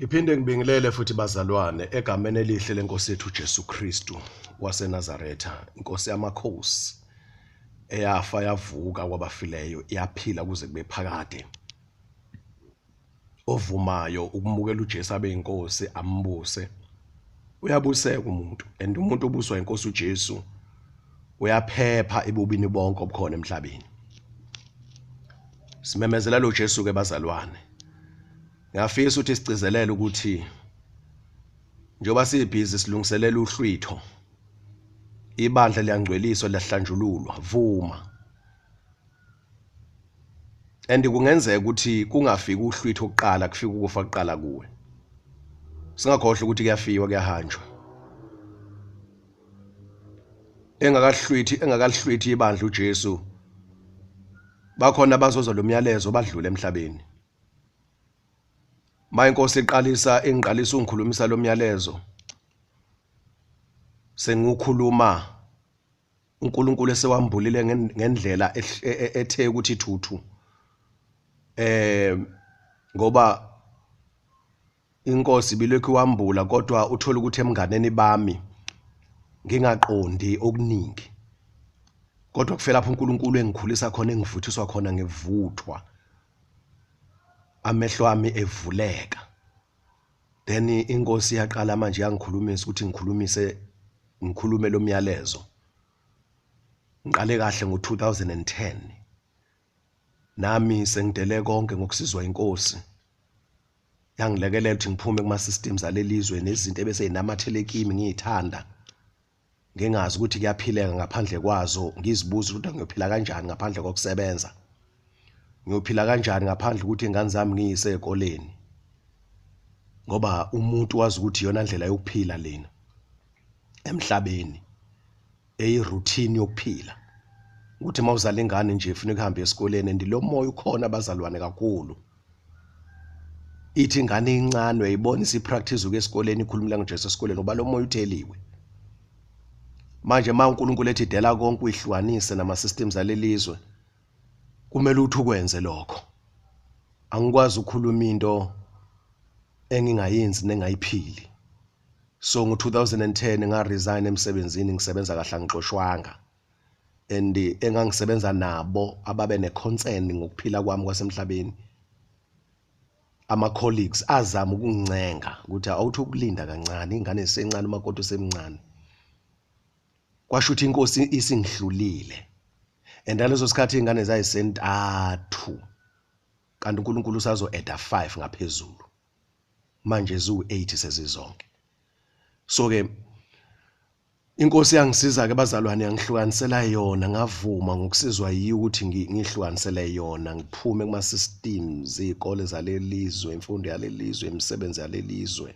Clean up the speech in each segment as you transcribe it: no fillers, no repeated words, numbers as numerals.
Ngiphinde ngibingelele futhi bazalwane egameni elihle lenkosi yethu Jesu Kristu waseNazaretha, inkosi yamakhosi eyafa yavuka kwabafileyo, iyaphila kuze kube phakade. Ovumayo ukumukela uJesu abe inkosi ambuse uyabuseka umuntu, and umuntu obuswa inkosi uJesu uyaphepha ebubini bonke obukhona emhlabeni. Simemezela lo Jesu ke bazalwane. Ngiyafisa ukuthi sicizelele ukuthi njengoba sibhizi silungiselela uhlwitho, ibandla liyangcweliswa lahlanjululwa, vuma. And kungenzeka ukuthi kungafiki uhlwitho oqala kufika ukufa kuqala kuwe. Singakhohle ukuthi kuyafiwa kuyahanjwa. Engakalihlwithi ibandla uJesu bakhona bazozwa lo myalezo badlule emhlabeni. Inkosi engiqalisa ungikhulumisa lo myalezo, sengikhuluma uNkulunkulu esewambulile ngendlela ethe ukuthi thuthu, ngoba inkosi bilokhu wambula kodwa uthola ukuthi emnganeni bami ngingaqondi okuningi, kodwa kufela lapho uNkulunkulu engikhulisa khona, engivuthiswa khona, ngivuthwa amehlo ami evuleka. Then inkosi yaqala manje yangikhulumisa ukuthi ngikhulume lo myalezo. Ngiqale kahle ngo-2010, nami sengidele konke ngokusizwa inkosi. Yangilekelela ukuthi ngiphume kuma systems alelizwe nezinto ebeseyinamathele kimi ngiyithanda, ngingazi ukuthi kuyaphileka ngaphandle kwazo, ngizibuza ukuthi ngiyophila kanjani ngaphandle kokusebenza, ngiyophila kanjani ngaphandle ukuthi ingane zami ngiyise ekoleni, ngoba umuntu wazi ukuthi iyona ndlela yokuphila lena emhlabeni, eyiroutine yokuphila, ukuthi mawuzala ingane nje ufuna ukuhamba esikoleni. And lo moya ukhona bazalwane kakhulu. Ithi ingane incane uyayibona isipractice uke esikoleni ikhulumela ngoJesu esikoleni ngoba lo moya utheliwe. Manje uNkulunkulu ethi dela konke uyihlukanise nama systems alelizwe, kumele uthi ukwenze lokho. Angikwazi ukukhuluma into engingayenzi nengayiphili. So ngo-2010 ngaresign emsebenzini, ngisebenza kahle angixoshwanga, and engangisebenza nabo ababe ne-concern ngokuphila kwami kwasemhlabeni, ama-colleagues azama ukungincenga ukuthi awuthi ukulinda kancane, ingane isencane umakoti usemncane. Kwasho ukuthi inkosi isingihlulile, and ngalezo sikhathi ingane zayisentathu, kanti uNkulunkulu usazo-add 5 ngaphezulu, manje ziwu-8 sezizonke. So ke inkosi yangisiza ke bazalwane, yangihlukanisela yona, ngavuma ngokusizwa yiyo ukuthi ngihlukanisele yona, ngiphume kuma systems, izikole zalelizwe, imfundo yalelizwe, imisebenzi yalelizwe.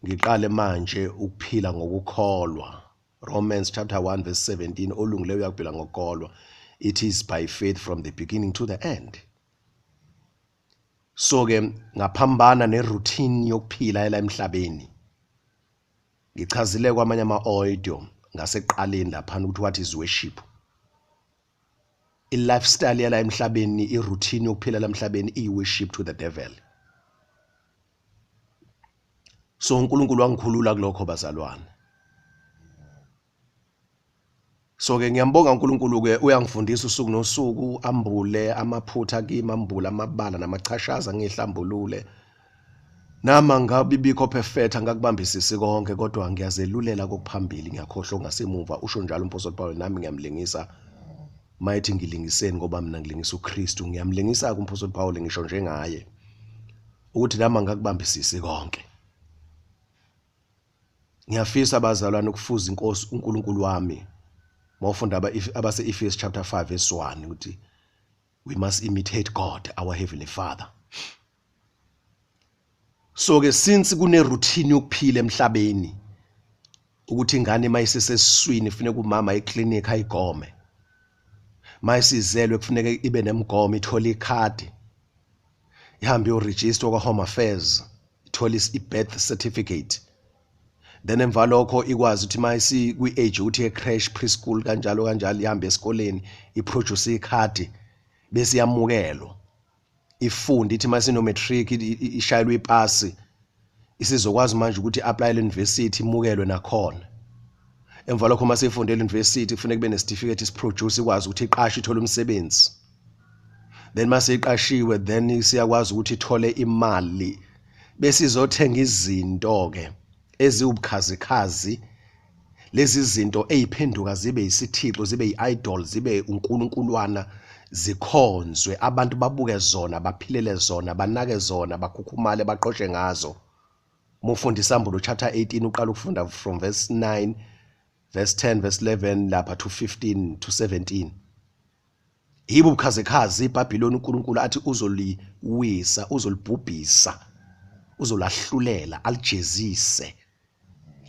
Ngiqale manje ukuphila ngokukholwa. Romans chapter 1 verse 17, olungileyo uyaphila ngokukholwa. It is by faith from the beginning to the end. So ke ngaphambana neroutine yokuphila la emhlabeni. Ngichazile kwamanye ama-audio ngaseqaleni lapha ukuthi what is worship. I-lifestyle yala emhlabeni, iroutine yokuphila la emhlabeni i-worship to the devil. So uNkulunkulu wangikhulula kulokho bazalwane. So ke ngiyambonga uNkulunkulu ke uyangifundisa usuku nosuku, ambule amaphutha kimi, ambule amabala namachashaza ngihlambulule. Nama ngabe bikho perfect, angakubambisisi konke, kodwa ngiyazelulela kokuphambili, ngiyakhohlwa ngasemuva. Usho njalo uMpostoli Paul, nami ngiyamlingisa. Mayithi ngilingiseni ngoba mina ngilingisa uKristu, ngiyamlingisa ke uMpostoli Paul ngisho njengaye, ukuthi nama ngakubambisisi konke. Ngiyafisa bazalwane ukufuza inkosi uNkulunkulu wami. Mawufunda abase-Ephesians chapter 5 verse 1 ukuthi we must imitate God, our heavenly Father. So ke since kune routine yokuphila emhlabeni, ukuthi ingane mayisesesiswini kufanele umama eclinic ayigome, mayisizelwe kufanele ibe nemgomo, ithole ikhadi, ihambe yoregister kwa Home Affairs, ithole i-birth certificate. Then emva lokho ikwazi ukuthi mayisi kwi-age ukuthi ye-crash preschool kanjalo ihambe esikoleni, iproduce ikhadi bese yamukelwa. ifunda ithi masino matric ishayelwe ipasi isizokwazi manje ukuthi apply university imukelwe nakhona. Emva lokho mase ifundela university kufanele kube nesitifiketi isiproduce ikwazi ukuthi iqashe ithole umsebenzi. Then mase iqashiwe then siyakwazi ukuthi ithole imali bese izothenga izinto ke eziwubukhazikhazi, lezi zinto eziphenduka zibe isithixo, zibe yiidol, zibe uNkulunkuluwana, zikhonzwe abantu babuke zona, baphilele zona, banake zona, bakhukhumale, baqoshe ngazo. Mufunda isambulo chapter 18 uqala ukufunda from verse 9, verse 10, verse 11 lapha to 15 to 17. Yibo ubukhazikhazi iBhabhiloni uNkulunkulu athi uzoliwisa, uzolibhubhisa, uzolahlulela, alijezise,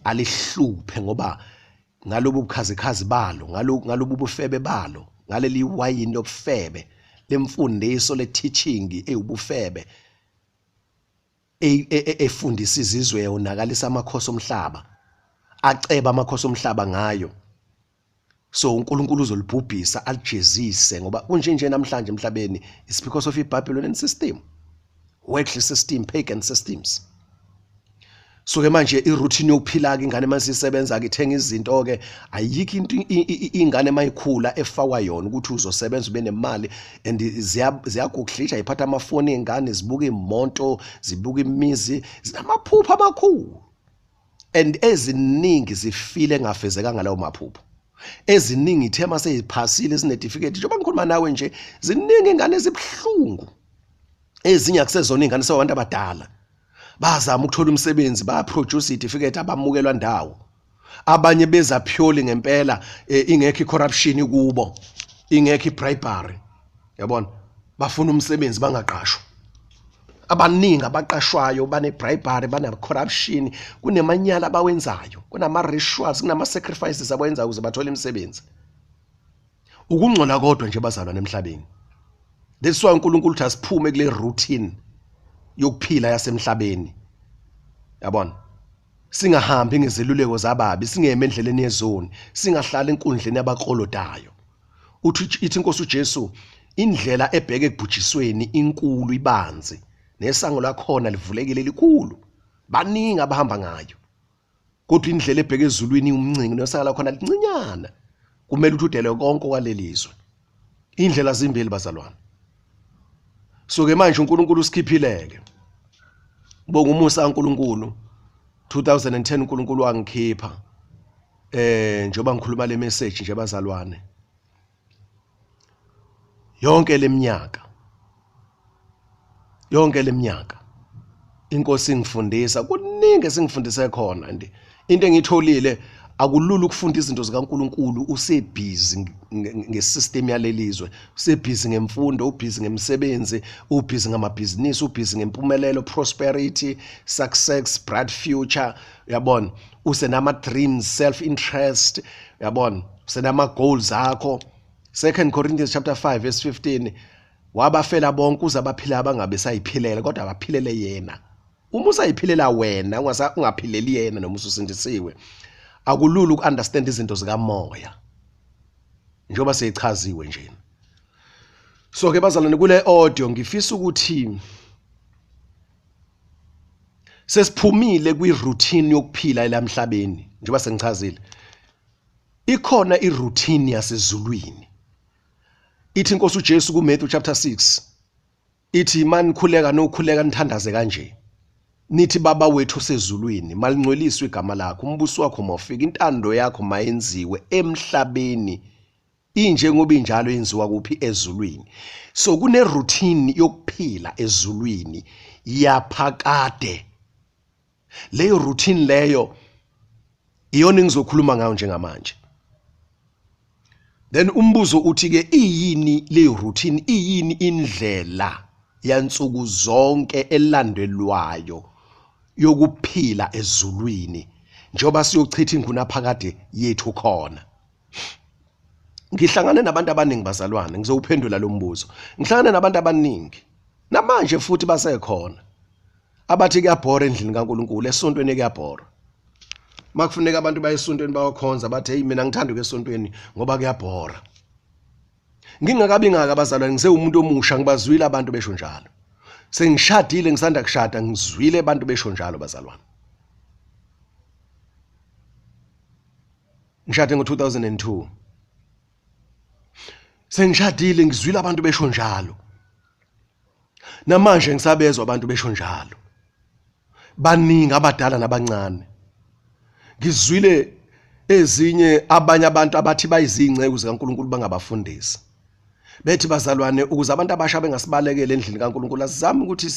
alihluphe ngoba ngalobu bukhazikhazi balo, ngalobu bufebe balo, ngaleli wayini lobufebe, lemfundiso le-teaching eyubufebe efundisa izizwe yonakalisa amakhosi omhlaba, aceba amakhosi omhlaba ngayo. So uNkulunkulu uzolibhubhisa, alijezise ngoba kunje namhlanje emhlabeni it's because of iBabylonian system, worldly system, pagan systems. So ke manje iroutine yokuphila ke ingane mase isebenza ke ithenga izinto ke ayikho into ingane mayikhula efakwa yona ukuthi uzosebenza ube nemali and ziyaguglisha iphatha amafoni engane zibuka imonto zibuka imizi zinamaphupho amakhulu and eziningi zifile engafezekanga lawo maphupho. Eziningi ithema seyiphasile ezinetifiketi njengoba ngikhuluma nawe nje ziningi ingane ezibhlungu, ezinye akusezona ingane sewabantu abadala bazama ukuthola umsebenzi, bayaproduce itifiketi abamukelwa ndawo, abanye beza purely ngempela ingekho icorruption kubo, ingekho ibribery, yabona, bafuna umsebenzi bangaqashwa. Abaningi abaqashwayo bane bribery, bane corruption, kunemanyala abawenzayo, kunama rituals, kunama sacrifices abawenzayo ukuze bathole imisebenzi. Ukungcola kodwa nje bazalwa emhlabeni. That's why uNkulunkulu uthi asiphume kule routine yokuphila yasemhlabeni, yabona, singahambi ngezeluleko zababi, singeme endleleni yezoni, singahlala enkundleni yabakrolodayo. Ithi inkosi uJesu indlela ebheke ekubhujisweni inkulu ibanzi, nesango lakhona livulekile likhulu, baningi abahamba ngayo, kodwa indlela ebheke ezulwini umncingi nesango lakhona lincinyana, kumele ukuthi udele konke kwalelizwe. Indlela zimbili bazalwana. So ke manje uNkulunkulu usikhiphileke. Bonga umusa kaNkulunkulu 2010 uNkulunkulu wangikhipha njengoba ngikhuluma le message nje bazalwane. Yonke leminyaka inkosi ingifundisa kuningi singifundise khona and into engitholile akulula ukufunda izinto zikaNkulunkulu usebhizi ngesystem yalelizwe, usebhizi ngemfundo, ubhizi ngemsebenzi, ubhizi ngamabhizinisi, ubhizi ngempumelelo, prosperity, success, bright future, yabona, usenama dreams, self interest, yabona, usenama goals akho. 2 Corinthians chapter 5 verse 15, wabafela bonke uzabaphila abangabe sayiphilela kodwa abaphilele yena. Uma usayiphilela wena ungaphileli yena noma ususindisiwe, akulula ukunderstand izinto zikamoya njengoba seyichaziwe nje. So ke bazalwane, kule audio ngifisa ukuthi sesiphumile kwiroutine yokuphila elamhlabeni njengoba sengichazile. Ikhona iroutine yasezulwini. Ithi inkosi uJesu kuMatthew chapter 6 ithi manikhuleka nokhuleka nithandaze kanje, nithi baba wethu osezulwini malingcoliswe igama lakho, umbuso wakho mawufike, intando yakho mayenziwe emhlabeni injengoba injalo yenziwa kuphi ezulwini. So kune routine yokuphila ezulwini yaphakade. Leyo routine leyo iyona engizokhuluma ngayo njengamanje. Then umbuzo uthi ke iyini leyo routine, iyini indlela yansuku zonke elandelwayo yokuphila ezulwini njoba siyochitha inguna phakade yethu khona. Ngihlangane nabantu abaningi bazalwane, ngizowuphendula lo mbuzo. Ngihlangane nabantu abaningi namanje futhi basekhona abathi kuyabhora endlini kaNkulunkulu, esontweni kuyabhora. Makufuneka abantu bayesontweni bayokhonza bathi hey mina ngithanda ukwesontweni ngoba kuyabhora. Ngingakabi ngaka bazalwane, ngise umuntu omusha, ngibazwile abantu besho njalo. Sengishadile ngisanda kushada ngizwile abantu besho njalo bazalwane. Ngishade ngo2002. Sengishadile ngizwile abantu besho njalo. Namanje ngisabezwa abantu besho njalo. Baningi abadala nabancane. Ngizwile ezinye abanye abantu abathi bayizingceke zikaNkuluNkulu bangabafundisi. Bethi bazalwane ukuze abantu abasha bengasibalekele endlini kaNkuluNkulu asizame ukuthi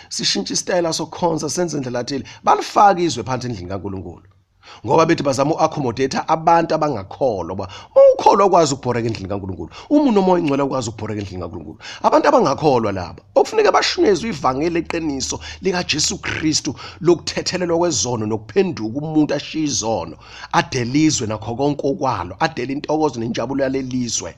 sishintshe isitayela sokukhonza senze indlela ethile balifaka izwe phansi endlini kaNkuluNkulu. Ngoba bethi bazama uaccommodate abantu abangakholwa ngoba ukholwa ukwazi ukubhoreka endlini kaNkuluNkulu. Umuntu omoya ingcwele ukwazi ukubhoreka endlini kaNkuluNkulu. Abantu abangakholwa laba okufuneka bashunyezwe ivangeli eqiniso lika Jesu Kristu lokuthethelelwa kwezono nokuphenduka umuntu ashiya izono adelizwe nakho konke okwalo adele intokozo nenjabulo yalelizwe.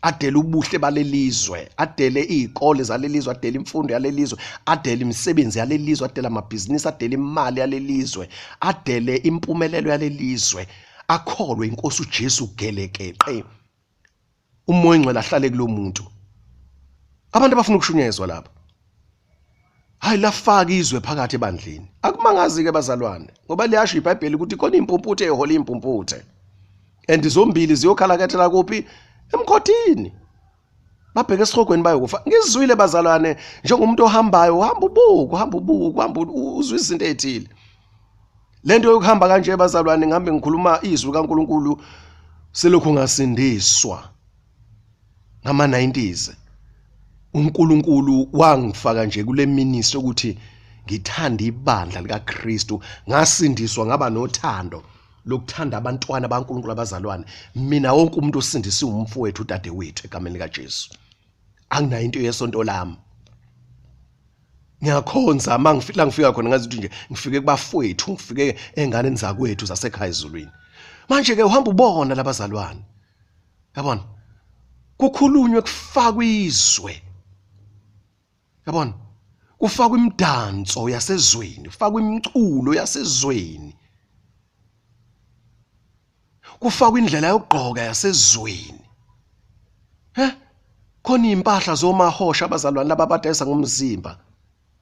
Adele ubuhle balelizwe, adele izikole zalelizwe, adele imfundo yalelizwe, adele imisebenzi yalelizwe, adele amabhizinisi, adele imali yalelizwe, adele impumelelo yalelizwe, akholwe inkosi uJesu gelekeqe. Umoya ingcwele ahlale kulo muntu. Abantu abafuna ukushunyezwa lapha. Hayi lafaka izwe phakathi ebandleni. Akumangazi ke bazalwane, ngoba liyasho iBhayibheli ukuthi khona impumputhe ehola impumputhe. And zombili ziyokhalakethela kuphi? Emkhothini. Babheke esihogweni bayokufa. Ngizwile bazalwane njengomuntu ohambayo uhamba ubuka uzwe izinto ezithile. Lento yokuhamba kanje bazalwane ngihambe ngikhuluma izwi kaNkuluNkulu selokhu ngasindiswa ngama 90s. uNkulunkulu wangifaka nje kule ministry ukuthi ngithanda ibandla lika Kristu, ngasindiswa ngaba nothando lokuthanda abantwana baNkulunkulu abazalwane. Mina wonke umuntu osindisiwe umfowethu udadewethu egameni lika Jesu. Anginayo into yesonto lami. Ngiyakhonza ngifika khona ngazi ukuthi nje ngifike kubafowethu, ngifike enganeni zakwethu zasekhaya ezulwini. Manje ke uhamba ubona labazalwane. Yabona? Kukhulunywe kufakwa izwe. Yabona? Kufakwa imidanso yasezweni, kufakwa imiculo yasezweni. Kufakwa indlela yokugqoka yasezweni. Khona impahla zomahosha abazalwane laba abadayisa ngomzimba.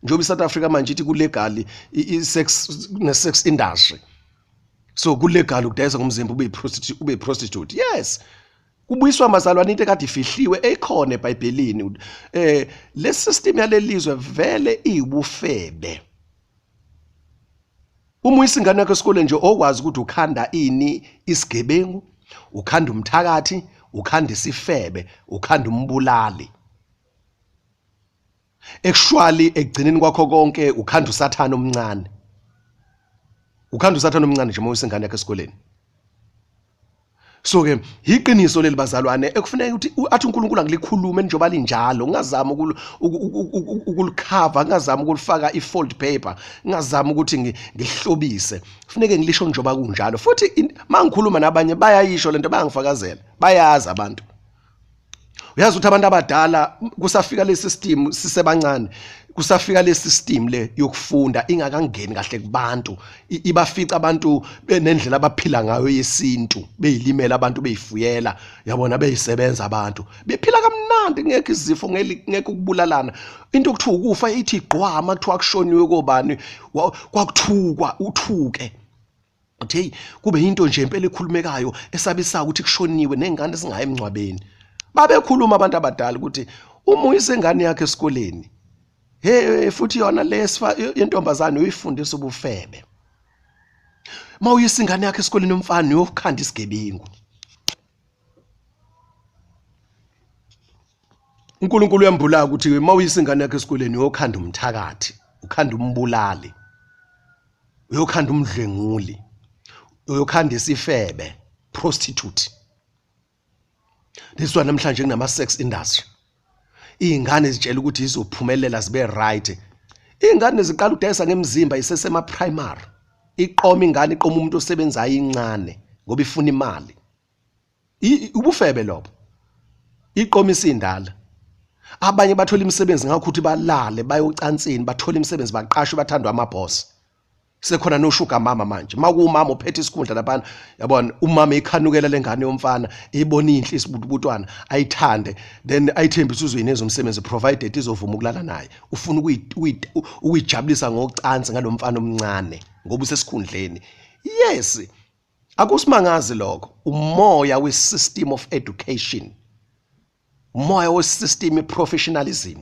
Njengoba iSouth Africa manje ithi kulegal isex nesex industry. So kulegal ukudayisa ngomzimba ube prostitute. Yes. Kubuyiswa amazalwane into ekade ifihliwe ekhona eBhayibhelini. Le system yalelizwe vele iwubufebe. Uma uyisingane yakho esikoleni nje okwazi ukuthi ukhanda ini isigebengu, ukhanda umthakathi, ukhanda isifebe, ukhanda umbulali. Actually ekugcineni kwakho konke ukhanda uSathane omncane. Ukhanda uSathane omncane nje uma uyisingane yakho esikoleni. So ke iqiniso leli bazalwane ekufuneka ukuthi athi uNkulunkulu angilikhulume njengoba linjalo, ngazama ukulikhava, ngazama ukulifaka ifold paper, ngazama ukuthi ngihlobise. Kufuneka ngilisho njengoba kunjalo. Futhi mangikhuluma nabanye bayayisho lento bayangifakazela. Bayazi abantu. Uyazi ukuthi abantu abadala kusafika le system sisebancane. Kusafika le system le yokufunda ingakangeni kahle kubantu, ibafica abantu benendlela abaphila ngayo yesintu, beyilimela abantu beyifuyela, yabona beyisebenza abantu bephila kamnandi ngeke izifo ngeke ukubulalana. Into okuthiwa ukufa ithi igqwama kuthiwa kushoniwe kobani kwakuthukwa uthuke. Hey kube into nje impela ekhulumekayo esabisa ukuthi kushoniwe nengane singaye emncwabeni. Babekhuluma abantu abadala ukuthi uma uyisengane yakhe esikoleni futhi yona lesfa yentombazane uyifundisa ubufebe. Mawuyisingane yakhe esikoleni umfana uyokhanda isigebengu. uNkulunkulu uyambulaka ukuthi mawuyisingane yakhe esikoleni uyokhanda umthakathi, ukhanda umbulali, uyokhanda umdlenguli, uyokhanda isifebe, prostitute. Leswa namhlanje kunama sex industry. Ingane zitshela ukuthi izophumelela zibe right. Ingane ziqala ukudayisa ngemzimba isesema primary. Iqoma ingane iqoma umuntu osebenzayo incane ngoba ifuna imali. Ubufebe lobo. Iqoma isindala. Abanye bathola imisebenzi ngakho ukuthi balale bayocansini, bathola imisebenzi baqashwe bathandwa amaboss. sekhona no sugar mama manje makuwumama uphethe isikhundla lapha yabona umama ikhanukela lengane yomfana ibona inhle isibutubutwana ayithande then ayithembisa uzoyinezo umsebenzi provided izovuma ukulala naye ufuna ukuyijabulisa ngokucansi ngalomfana omncane ngoba usesikhundleni yes akusimangazi lokho umoya we-system of education umoya we-system professionalism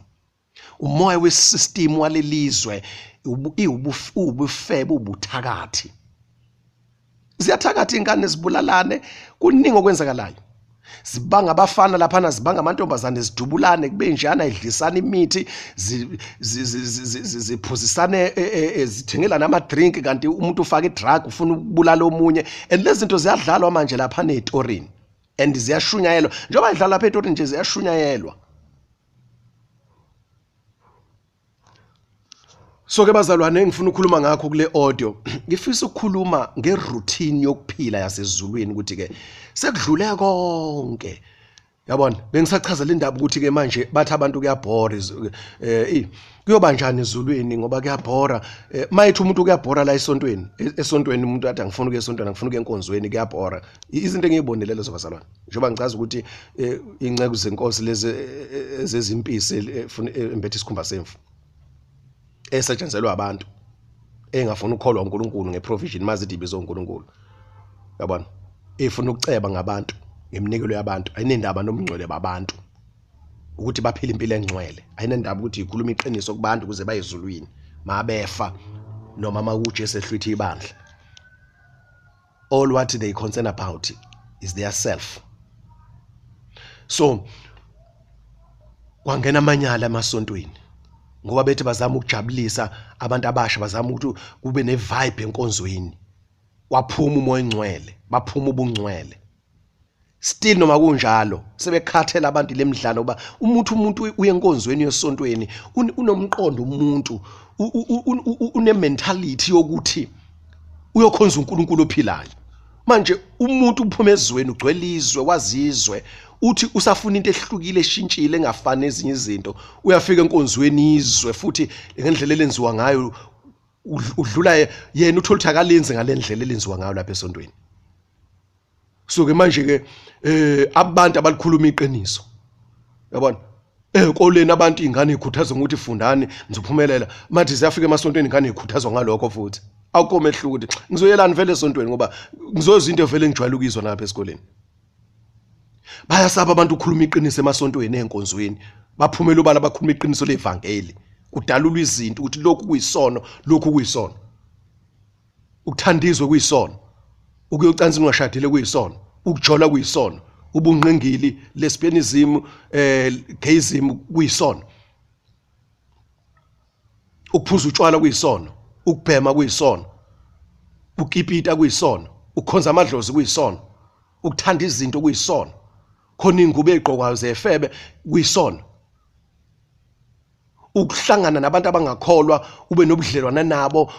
umoya we-system walelizwe ubufebe ubuthakathi ziyathakathi ingane zibulalane kuningi okwenzakalayo zibanga abafana lapha zibanga amantombazane zidubulane kube njana idlisana imithi ziphuzisane zithengela nama drink kanti umuntu ufaka idrug ufuna ukubulala omunye and lezi zinto ziyadlalwa manje lapha neetorini and ziyashunyayelwa njengoba idlala lapha eetorini nje ziyashunyayelwa. So ke bazalwane ngifuna ukukhuluma ngakho kule audio ngifisa ukukhuluma ngeroutine yokuphila yasezulwini ukuthi ke sekudlule konke yabona bengisachazela indaba ukuthi ke manje bathi abantu kuyabhora kuyoba njani ezulwini ngoba kuyabhora mayithi umuntu kuyabhora la esontweni umuntu athi angifuna ukuya esontweni angifuna ukuya enkonzweni kuyabhora izinto engiyibonile lezo bazalwane njengoba ngicaza ukuthi ingcebo zenkosi lezi zezimpisi embethe isikhumba semfu esetshenzelwa abantu engafuna ukukholwa uNkulunkulu ngeprovision mazithi ibizo uNkulunkulu yabona efuna ukuceba ngabantu ngeminikelo yabantu ayinendaba nomngcwele babantu ukuthi baphila impilo engcwele ayinendaba ukuthi ikhuluma iqiniso kubantu kuze bayezulwini mabefa noma makuJesu ehlwithi ibandla all what they concern about is their self. So kwangena amanyala emasontweni ngoba bethi bazama ukujabulisa abantu abasha bazama ukuthi kube nevibe enkonzweni waphuma umoya engcwele baphuma ubungcwele still noma kunjalo sebekhathela abantu lemidlalo ba umuntu uye enkonzweni yesontweni unomqondo umuntu une mentality yokuthi uyokhonza uNkulunkulu ophilayo manje umuntu uphuma ezweni ugcwelizwe wazizwe uthi usafuna into ehlukile eshintshile engafani ezinye izinto uyafika enkonzweni izwe futhi ngendlela elenziwa ngayo udlula yena uthola ukuthi akalenze ngalendlela elenziwa ngayo lapha esontweni. So ke manje ke abantu abalikhuluma iqiniso yabona koleni abantu ingane ikhuthazwa ukuthi fundani nizophumelela manje ziyafika emasontweni ingane ikhuthazwa ngalokho futhi awukomehluka ukuthi ngizoyelana vele esontweni ngoba ngizozinto vele ngijwayele ukizwa lapha esikoleni. Bayasaba abantu ukukhuluma iqiniso emasontweni enkonzweni baphumela ubala bakhuluma iqiniso levangeli kudalulwa izinto ukuthi lokhu kuyisono lokhu kuyisono ukuthandizwe kuyisono ukuyocansini ungashadile kuyisono ukujola kuyisono ubunqengili lesbianism gayism kuyisono ukuphuza utshwala kuyisono ukubhema kuyisono ukipita kuyisono ukukhonza amadlozi kuyisono ukuthanda izinto kuyisono khona ingubo egqokwayo zefebe kuyisono ukuhlangana nabantu abangakholwa ube nobudlelwana nabo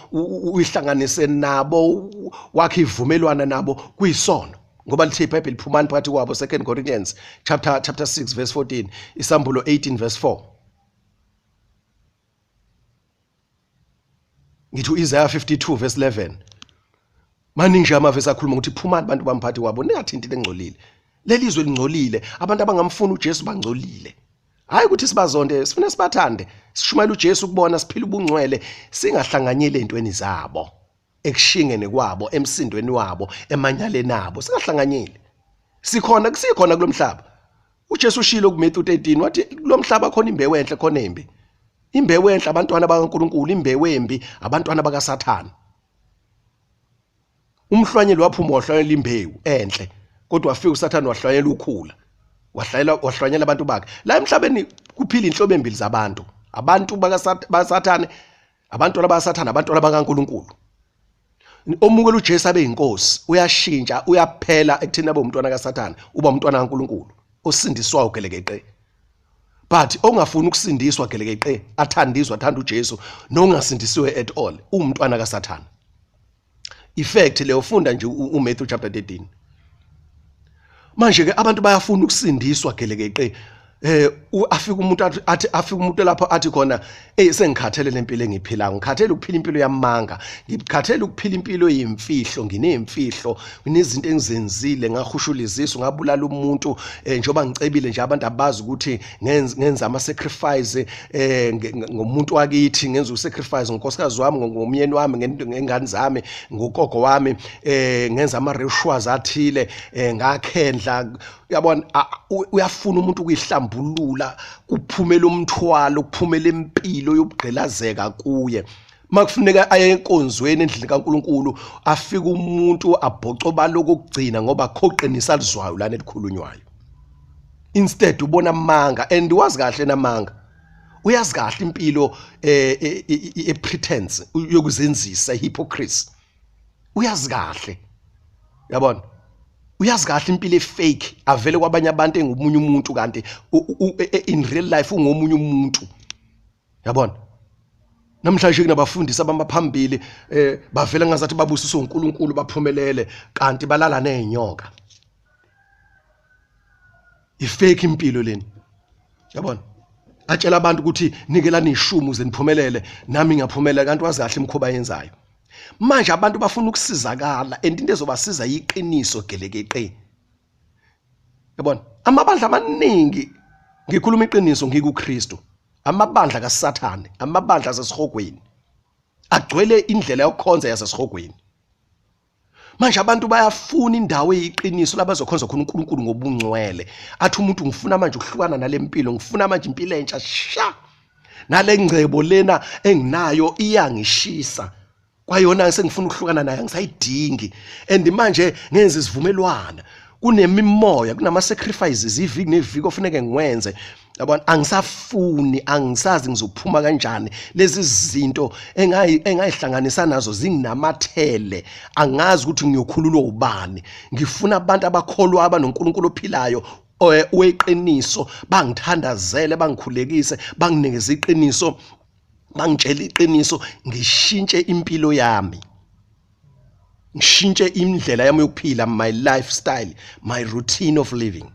uyihlanganise nabo wakhe ivumelwana nabo kuyisono ngoba lithi iBhayibheli liphumani phakathi kwabo 2 Corinthians chapter 6 verse 14 isambulo 18 verse 4 ngithi Isaiah 52 verse 11 maningi amavesi akhuluma ukuthi phumani abantu bamphathi kwabo ningathinti lengcolile lelizwe lingcolile abantu abangamfuna uJesu bangcolile hayi ukuthi sibazonde sifuna sibathande sishumayela uJesu ukubona siphila ubungcwele singahlanganyele ezintweni zabo ekushingene kwabo emsindweni wabo emanyaleni abo singahlanganyeli sikhona kulomhlaba uJesu ushilo kuMatthew 13 wathi kulomhlaba khona imbewu enhle khona embi imbewu enhle abantwana bakaNkulunkulu imbewu embi abantwana bakaSathane umhlwanyeli waphuma wahlwanyela imbewu enhle kodwa wafika uSathane wahlwanyela ukhula wahlwanyela abantu bakhe la emhlabeni kuphila inhlobo embili zabantu abantu bakaSathane abantwana bakaSathane abantwana bakaNkulunkulu omukela uJesu abe inkosi uyashintsha uyaphela ekutheni abe umntwana kaSathane uba umntwana kaNkulunkulu osindiswayo gelekeqe but ongafuni ukusindiswa gelekeqe athandizwa athanda uJesu nongasindisiwe at all umntwana kaSathane effect le ufunda nje uMatthew chapter 13 manje ke abantu bayafuna ukusindiswa gelekeqe afika umuntu afika umuntu lapho athi khona sengikhathele lempilo engiphilayo, ngikhathele ukuphila impilo yamanga, ngikhathele ukuphila impilo yimfihlo, nginemfihlo, kunezinto engizenzile, ngahushulizisa, ngabulala umuntu njoba ngicebile nje abantu abazi ukuthi ngenza ama sacrifice ngomuntu wakithi, ngenza usacrifice ngonkosikazi wami, ngomyeni wami, ngengane zami, ngogogo wami, ngenza ama rituals athile, ngakhendla. Uyabona, uyafuna umuntu ukuyihlambulula, kuphumela umthwalo, kuphumela impilo yobugqilazeka kuye. Makufuneka aye enkonzweni endlini kaNkuluNkulu, afika umuntu abhocoba lokugcina ngoba khoqinisa lizwayo lana elikhulunywayo. Instead ubona amanga, and wazi kahle namanga. Uyazi kahle impilo pretense yokuzenzisa, hypocrisy. Uyazi kahle. Yabona? Uyazi kahle impilo efake avele kwabanye abantu engomunye umuntu kanti in real life ungomunye umuntu. Yabona? Namhlanje kunabafundisi abamaphambili bavela ngazathi babusiswe uNkulunkulu baphumelele kanti balala nezinyoka. Ifake impilo leni. Yabona? Atshela abantu ukuthi nikelani ishumu zeniphumelele, nami ngiyaphumelela, kanti wazi kahle imkhuba yenzayo. Manje abantu bafuna ukusizakala and into ezobasiza yiqiniso gelekeqe. Yabona? Amabandla amaningi, ngikhuluma iqiniso ngikuKristu, amabandla kaSathane, amabandla asesihogweni, agcwele indlela yokukhonza yasesihogweni. Manje abantu bayafuna indawo eyiqiniso labazokhonza khona uNkulunkulu ngobungcwele. Athi umuntu ngifuna manje ukuhlukana nalempilo, ngifuna manje impilo entsha sha. Nale ngcebo lena enginayo iyangishisa. Kwayona sengifuna ukuhlukana naye, ngisayidingi. And manje ngenze isivumelwana. Kunemimoya, kunama sacrifices iviki neviki ofuneke ngiwenze. Yabona, angisafuni, angisazi ngizophuma kanjani. Lezi zinto engayihlanganisa nazo zinginamathele. Angazi ukuthi ngiyokhululwa ubani. Ngifuna abantu abakholwa abanoNkulunkulu ophilayo, weqiniso, bangithandazele, bangikhulekise, banginikeze iqiniso, bangitshela iqiniso, ngishintshe impilo yami. Ngishintshe indlela yami yokuphila, my lifestyle, my routine of living.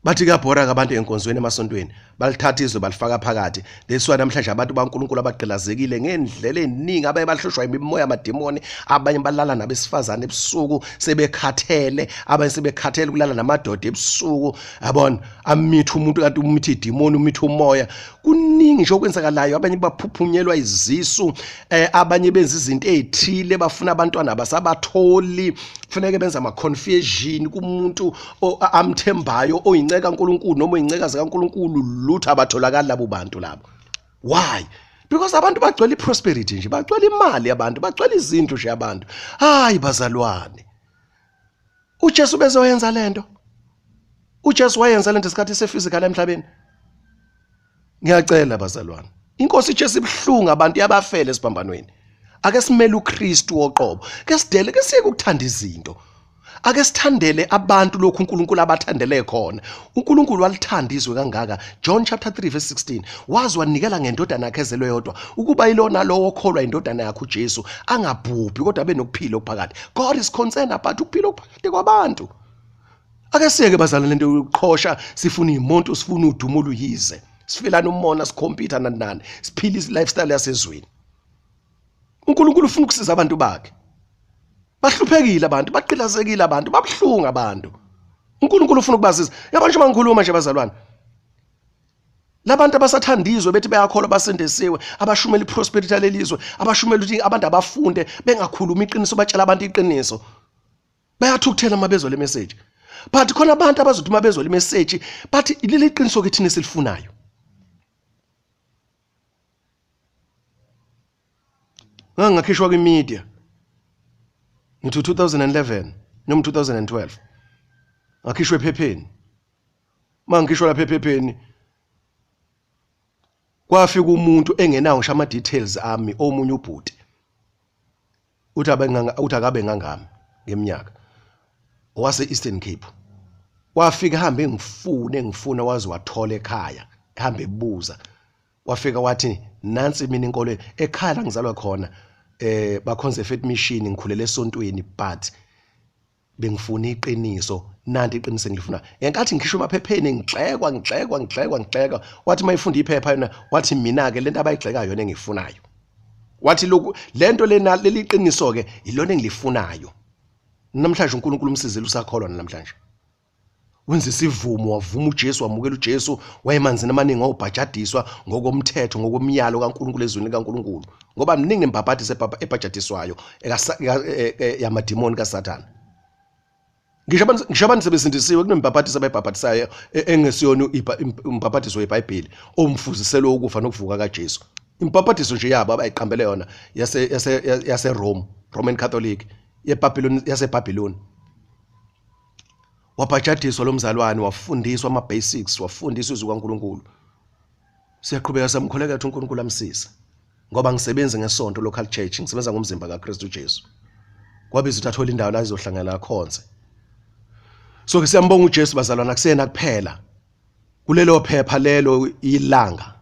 Bathi kuyabhora abantu enkonzweni emasontweni, balithatha izwe balifaka phakathi. Leswa namhlanje abantu baNkulunkulu abagqilazekile ngendlela eziningi, abaye bahlushwa imimoya yamademoni, abanye balala nabesifazane ebusuku sebekhathele, abanye sebekhathele kulala namadoda ebusuku. Yabona, amitha umuntu kanti umitha idemoni, umitha umoya. Kuningi nje okwenzakalayo, abanye baphuphunyelwa izisu, abanye benza izinto ezithile, bafuna abantwana basabatholi, kufanele benza ama confession kumuntu amthembayo, oyinceka kaNkulunkulu noma oyinceka zikaNkulunkulu, lutho abatholakala labo bantu labo. Why? Because abantu bagcwele prosperity nje, bagcwele imali abantu, bagcwele izinto nje abantu. Hayi bazalwane, uJesu bezoyenza lento. uJesu wayenza lento isikhathi sephysical emhlabeni. Ngiyacela bazalwane, inkosi iJesu ibhlunga abantu yabafele esibhambanweni. Ake simele uKristu oqobo, ke sidele, ke siyeke ukuthanda izinto. Ake sithandele abantu lokhu uNkulunkulu abathandele khona. uNkulunkulu walithanda izwe kangaka. John chapter 3 verse 16. Wazi wanikela ngendodana yakhe ezelwe yodwa ukuba ilona lowo okholwa indodana yakhe uJesu angabhubhi kodwa abe nokuphila okuphakade. God is concerned about ukuphila okuphakade kwabantu. Ake siyeke bazalwane lento yokuqhosha, sifuna imonto, sifuna udumo oluyize. Sifilana umona, sikhompyutha nani, siphila lifestyle yasezweni. uNkulunkulu ufuna ukusiza abantu bakhe. Bahluphekile abantu, baqilazekile abantu, babhlunga abantu. uNkulunkulu ufuna ukubasiza. Yabona nje mangikhuluma nje bazalwane, labantu abasathandizwe bethi bayakholwa basendesiwe, abashumela iprosperity lelizwe, abashumela ukuthi abantu abafunde bengakhuluma iqiniso, batshela abantu iqiniso, bayathukuthela mabezo le message. But khona abantu abazothi mabezo le message bathi leli qiniso ke thina silifunayo. Ngakhishwa kwimedia into 2011 noma 2012, ngakhishwa ephepheni. Mangikhishwa lapha ephepheni, kwafika umuntu engenawo ngisho ama details ami, omunye ubhuti uthi akabe ngangami ngeminyaka, wase Eastern Cape. Wafika hambe engifuna wazi wathola ekhaya, hambe ebuza. Wafika wathi nansi mina inkolo ekhaya la ngizalwa khona, bakhonze faith mission, ngikhulele esontweni, but bengifuna iqiniso nanti iqiniso engilifuna enkathi ngisho emaphepheni ngigxekwa wathi mayifunda iphepha yona wathi mina ke lento abayigxekayo yona engifunayo wathi lokhu lento lena leli qiniso ke ilona engilifunayo namhlanje uNkulunkulu umsizile usakholwa namhlanje wenza isivumo wavuma uJesu wamukela uJesu wayemanzini amaningi awubhajadiswa ngokomthetho ngokomyalo kaNkulunkulu ezweni kaNkulunkulu ngoba mningi impaphathi ebhajadiswayo yamadimoni kaSathane ngisho abantu sebesindisiwe kunempaphathi sebebhaphathisayo engesiyona impaphathiso yeBhayibheli omfuziselo ukufa nokuvuka kaJesu impaphathiso nje yabo abayiqambele yona yase Rome Roman Catholic yaseBhabhiloni wabhajadiswa lomzalwane wafundiswa ama basics wafundiswa izwi kaNkulunkulu siyaqhubeka samkholeka ukuthi uNkulunkulu amsise ngoba ngisebenza ngesonto local church ngisebenza ngomzimba kaKristu Jesu kwabiza ukuthi athola indawo la izohlangana khonze so ke siyambonga uJesu bazalwana kusena kuphela kulelo phepha lelo ilanga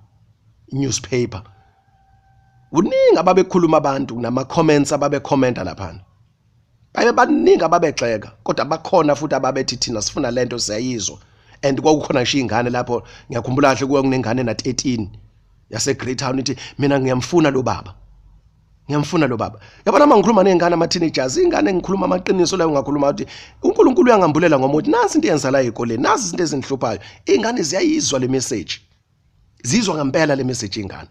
newspaper uningi ababekhuluma abantu nama comments ababekhomenta lapha baye baningi ababexeka kodwa bakhona futhi ababethi thina sifuna lento siyayizwa and kwakukhona ngisho ingane lapho ngiyakhumbula kahle kuwa kunengane na 13 yase Great Town ithi mina ngiyamfuna lo baba yabona mangikhuluma nezingane ama teenagers ingane ngikhuluma amaqiniso la ungakhuluma ukuthi uNkulunkulu uyangambulela ngomuthi nasi into yenza la ezikoleni nasi izinto ezinhluphayo ingane ziyayizwa le message zizwa ngempela le message ingane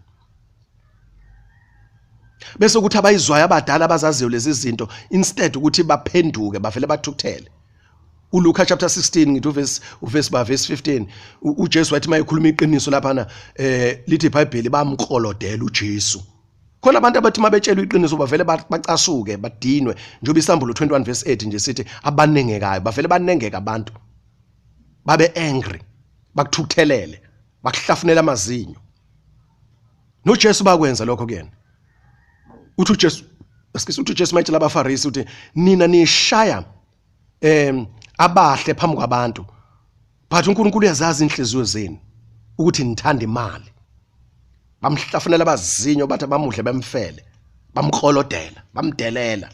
bese ukuthi abayizwayo abadala abazaziyo lezi zinto instead ukuthi baphenduke bavele bathukuthele uLuka chapter 16 ngithi verse 15 uJesu wathi mayekhuluma iqiniso lapha lithi iBhayibheli bamkolodela uJesu khona abantu abathi mabetshela iqiniso bavele bacasuke badinwe njengoba isambulo 21 verse 8 nje sithi abanengekayo bavele banengeka abantu babe angry bakuthukuthelele bakuhlafunela amazinyo noJesu bakwenza lokho kuyena uthi uJesu mayitshela abaFarisi uthi nina nishaya abahle phambi kwabantu but uNkulunkulu uyazazi inhliziyo zenu ukuthi nithanda imali bamhlafunela abazinyo bathi bamuhle bemfele bamkholodela bamdelela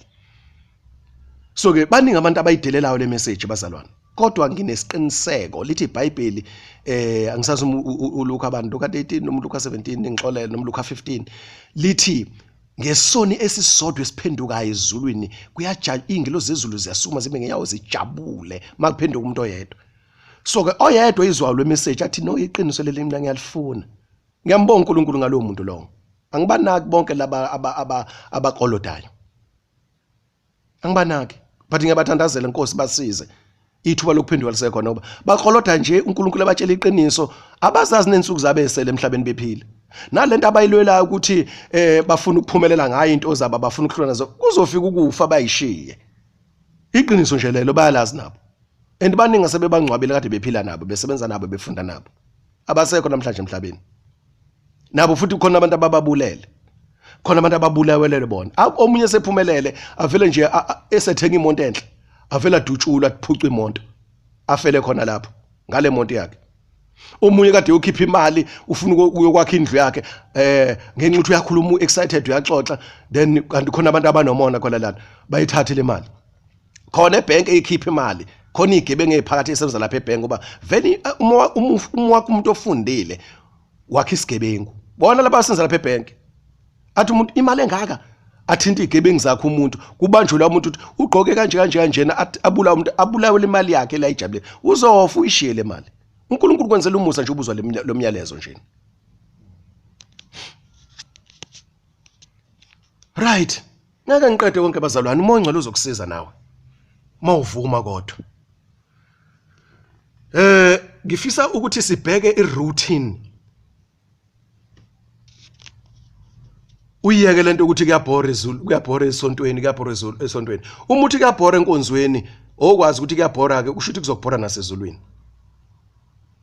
so ke baningi abantu abayidelelayo le message bazalwane kodwa nginesiqiniseko lithi iBhayibheli angisazi uLuka abantu Luka 18 noma Luka 17 ngixolele noma Luka 15 lithi ngesoni esisodwa esiphendukayo ezulwini kuyajaja ingilozi zezulu ziyasuma zibe ngenyawo zijabule makuphenduka umuntu oyedwa so ke oyedwa izwayo le message athi no iqiniso leli mina ngiyalifuna ngiyambonga uNkulunkulu ngalowo muntu lo angibanaki bonke laba abaqolodayo angibanaki but ngiyabathandazela inkosi basize ithuba lokuphendula lisekhona ngoba baqoloda nje uNkulunkulu abatshela iqiniso abazazi nensuku zabesele emhlabeni bephila nalento abayilwelayo ukuthi bafuna ukuphumelela ngayo into zabo bafuna ukuhlona nazo kuzofika ukufa bayishiye iqiniso nje lelo bayalazi nabo and baningi asebebangcwabile kade bephila nabo besebenza nabo befunda nabo abasekho namhlanje emhlabeni nabo futhi khona abantu abababulele khona abantu ababulawelele bona omunye sephumelele avele nje esethenga imoto enhle avela dutshula aphuca imoto afele khona lapho ngale moto yakhe omunye kade ukhipha imali ufuna uyokwakha indlu yakhe ngenxa ukuthi uyakhuluma excited uyaxoxa then kanti khona abantu abanomona khona lana bayithathe le mali khona ebank eyikhipha imali khona igebengu ephakathi esenza lapha ebank ngoba vele umuntu ofundile wakhe isigebengu bona laba basenza lapha ebank athi umuntu imali engaka athinta igebengu zakhe umuntu kubanjula umuntu uthi ugqoke kanjena abula umuntu abulawe imali yakhe la ijabule uzofa uyishiye le mali uNkulunkulu kwenzela umusa nje ubuzwa lo myalezo nje right ngeke ngiqede konke bazalwane umoya ngcwele uzokusiza nawe mawuvuma kodwa ngifisa ukuthi sibheke iroutine uyeke lento ukuthi kuyabhora esontweni umuthi kuyabhora enkonzweni okwazi ukuthi kuyabhora ke kusho ukuthi kuzokubhora nasezulwini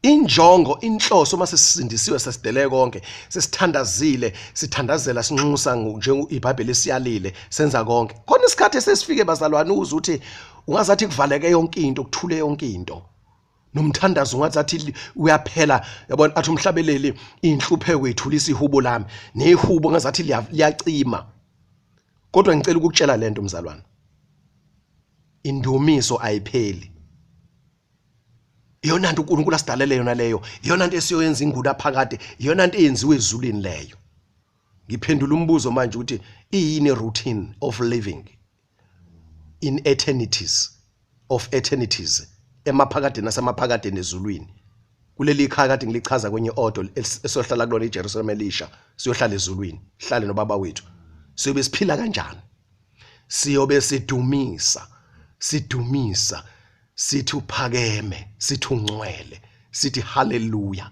injongo inhloso mase sisindisiwe sesideleke konke sesithandazile sithandazela sinxusa nje iBhayibheli siyalile senza konke khona isikhathi esesifike bazalwane uza uthi ungazathi kuvaleke yonke into kuthule yonke into nomthandazo ungazathi uyaphela yabona athi umhlabeleli inhlupheko ithulisa ihubo lami nehubo ngazathi liyacima kodwa ngicela ukukutshela lento mzalwane indumiso ayipheli. Iyona nto uNkulunkulu asidalele yona leyo, iyona nto esiyoyenza ingula phakade, iyona nto eyenziwe ezulwini leyo. Ngiphendula umbuzo manje ukuthi iyini routine of living in eternities emaphakade nasemaphakade nezulwini. Kuleli ikhaya kade ngilichaza kwenye auto esohlala kulona iJerusalem Elisha, siyohlala ezulwini, sihlale nobaba wethu. Siyobe siphila kanjani? Siyobe sidumisa, sithi uphakeme, sithi ungcwele, sithi haleluya.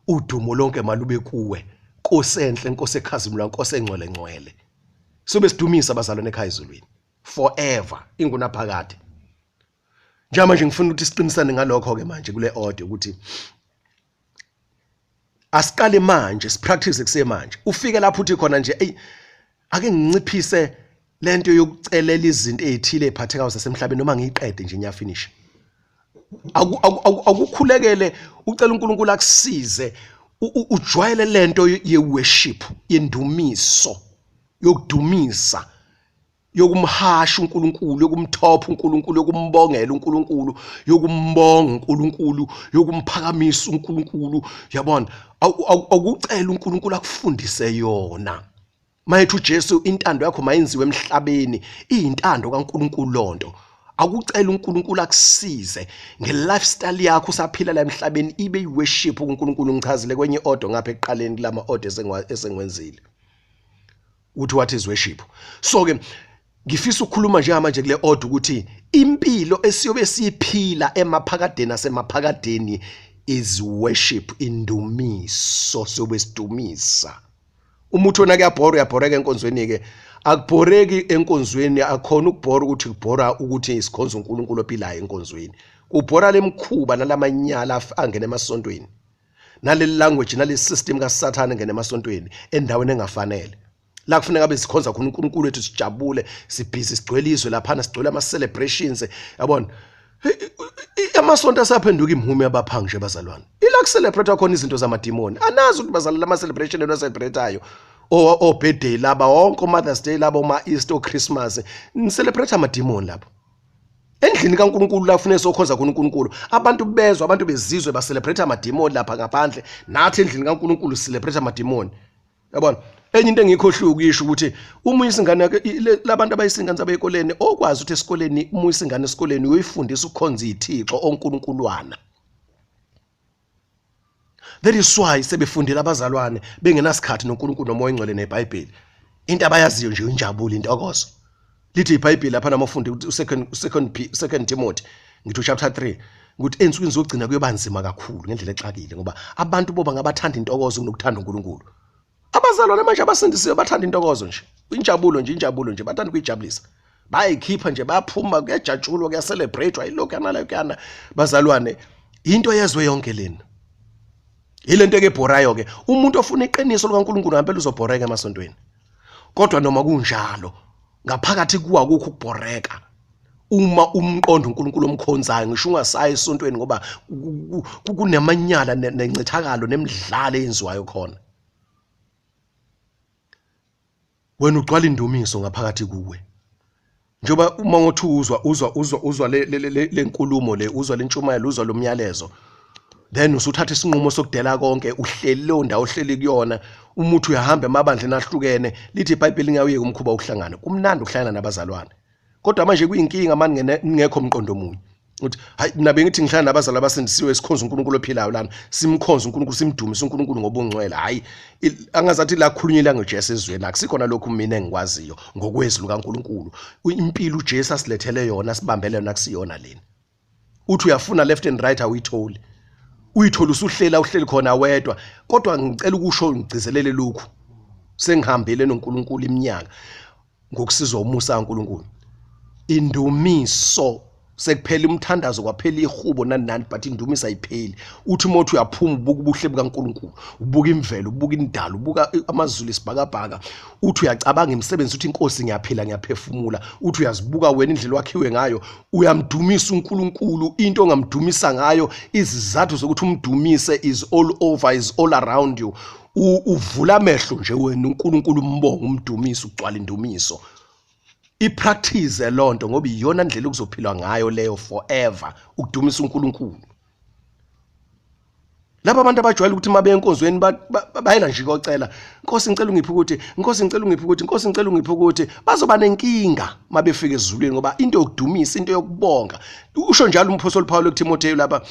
Udumo lonke malube kuwe, Nkosi enhle, Nkosi ekhazimula, Nkosi engcwele ngcwele. Siyobe sidumisa abazalwane ekhaya ezulwini forever, ingunaphakade. Njengamanje ngifuna ukuthi siqinisane ngalokho ke manje kule audio ukuthi asiqale manje, sipractice kusemanje. Ufike lapho uthi khona nje ake nginciphise lento yokucelela izinto ezithile eziphathekayo zasemhlabeni noma ngiyiqede nje ngiyafinish. Akukhulekele ucela uNkulunkulu akusize ujwayele lento ye-worship, yendumiso, yokudumisa, yokumhasha uNkulunkulu, yokumthopha uNkulunkulu, yokumbongela uNkulunkulu, yokumbonga uNkulunkulu, yokumphakamisa uNkulunkulu. Yabona, akucela uNkulunkulu akufundise yona. Mayethu uJesu intando yakho mayenziwe emhlabeni, iyintando kaNkulunkulu lonto. Akucela uNkulunkulu akusize nge-lifestyle yakho usaphila la emhlabeni ibe yi-worship uNkulunkulu. Ngichazile kwenye audio ngapha ekuqaleni kulama audio esengwenzile uthi what is worship. So ke ngifisa ukukhuluma nje manje kule audio ukuthi impilo esiyobe siyiphila emaphakadeni nasemaphakadeni is worship, indumiso. Siyobe sidumisa. Umuntu wona uyabhoreka enkonzweni ke, akubhoreki enkonzweni, akhona ukubhora ukuthi kubhora ukuthi isikhonzo uNkulunkulu ophilayo enkonzweni. Kubhora lemkhuba nalamanyala angena emasontweni, naleli language naleli system kaSathane ngene emasontweni endaweni engafanele. La kufuneka bezikhonza khona uNkulunkulu wethu, sijabule, sibhizi, sigcwelizwe laphana, sigcwele ama celebrations. Yabona, amasonto asaphenduka imhume yabaphangi nje bazalwane. Ila ku celebrate khona izinto zamadimoni. Anazi ukuthi bazalala ama celebration eno celebrateayo o birthday laba wonke Mother's Day laba uma Easter Christmas ni celebrate amadimoni lapho. Endlini kaNkulunkulu la kufanele sokhonza khona uNkulunkulu. Abantu bezwe, abantu bezizwe ba celebrate amadimoni lapha ngaphandle. Nathi endlini kaNkulunkulu celebrate amadimoni. Yabona, enye into engikhohliwe ukisho ukuthi uma uyisingane labantu abayisingane zabeyikoleni okwazi ukuthi esikoleni uma uyisingane esikoleni uyoyifundisa ukukhonza iThixo oNkulunkuluwana. That is why sebefundile abazalwane bengenasikhathi noNkulunkulu nomoya engcwele neBhayibheli. Into abayaziyo nje injabulo, intokozo. Lithi iBhayibheli lapha namafundi u2 Timothy ngithi chapter 3 ukuthi ensukwini zokugcina kuyobanzima kakhulu ngendlela exakile ngoba abantu boba ngabathanda intokozo kunokuthanda uNkulunkulu. Abazalwane manje abasindisiwe bathanda intokozo nje, injabulo nje bathanda ukuyijabulisa. Bayikhipha nje, bayaphuma, kuyajatshulwa, kuyacelebrate, ayilokho yana bazalwane. Into yezwe yonke lena ilento ke ebhorayo ke. Umuntu ofuna iqiniso likaNkulunkulu ngempela uzobhoreka emasontweni. Kodwa noma kunjalo ngaphakathi kuwa akukho ukubhoreka uma umqondo uNkulunkulu omkhonzayo, ngisho ungasayi esontweni ngoba kunemanyala nencithakalo nemidlalo eyenziwayo khona. Wena ugcwala indumiso ngaphakathi kuwe. Njoba uma ngothi uzwa le nkulumo le, uzwa le ntshumayelo, uzwa lo myalezo, then usuthatha isinqumo sokudela konke, uhleli lo ndawo ohleli kuyona. Umuntu uyahamba emabandleni ahlukene, lithi iBhayibheli ngawuyeka umkhuba ukuhlangana. Kumnandi ukuhlangana nabazalwane. Kodwa manje kuyinkinga manje ngekho umqondo omunye. Uthi hayi mina bengithi ngihlangana nabazalwane abasindisiwe sikhonza uNkulunkulu ophilayo lana, simkhonza uNkulunkulu, simdumise uNkulunkulu ngobungcwele. Hayi angazathi la khulunywa ilanguage yesizweni, akusikhona lokhu mina engikwaziyo ngokwezwi lukaNkulunkulu. Impilo uJesu asilethele yona, sibambele yona, kusiyona lena. Uthi uyafuna left and right awuyitholi. Uyithola usuhleli khona wedwa. Kodwa ngicela ukusho ngigcizelele lokhu. Sengihambile noNkulunkulu iminyaka ngokusizwa umusa kaNkulunkulu. Indumiso sekuphela umthandazo kwaphela ihubo nani but indumiso ayipheli. Uthi umuntu uyaphuma ubuka ubuhle bukaNkulunkulu, ubuka imvelo, ubuka indalo, ubuka amazulu isibhakabhaka. Uthi uyacabanga imisebenzi, uthi inkosi ngiyaphila ngiyaphefumula. Uthi uyazibuka wena indlela wakhiwe ngayo, uyamdumisa uNkulunkulu. Into ongamdumisa ngayo, izizathu zokuthi umdumise is all over, is all around you. Uvula amehlo nje wena uNkulunkulu umbonga, umdumisa, ugcwala indumiso. ipractice lonto ngoba iyona ndlela ukuzophilwa ngayo leyo forever ukudumisa uNkulunkulu. Laba abantu abajwayele ukuthi mabe enkonzweni bayela nje kocela Nkosi ngicela ungiphe ukuthi Nkosi ngicela ungiphe ukuthi Nkosi ngicela ungiphe ukuthi bazoba nenkinga mabefika ezulwini ngoba into yokudumisa into yokubonga usho njalo umphostoli Paul kuTimotheo lapha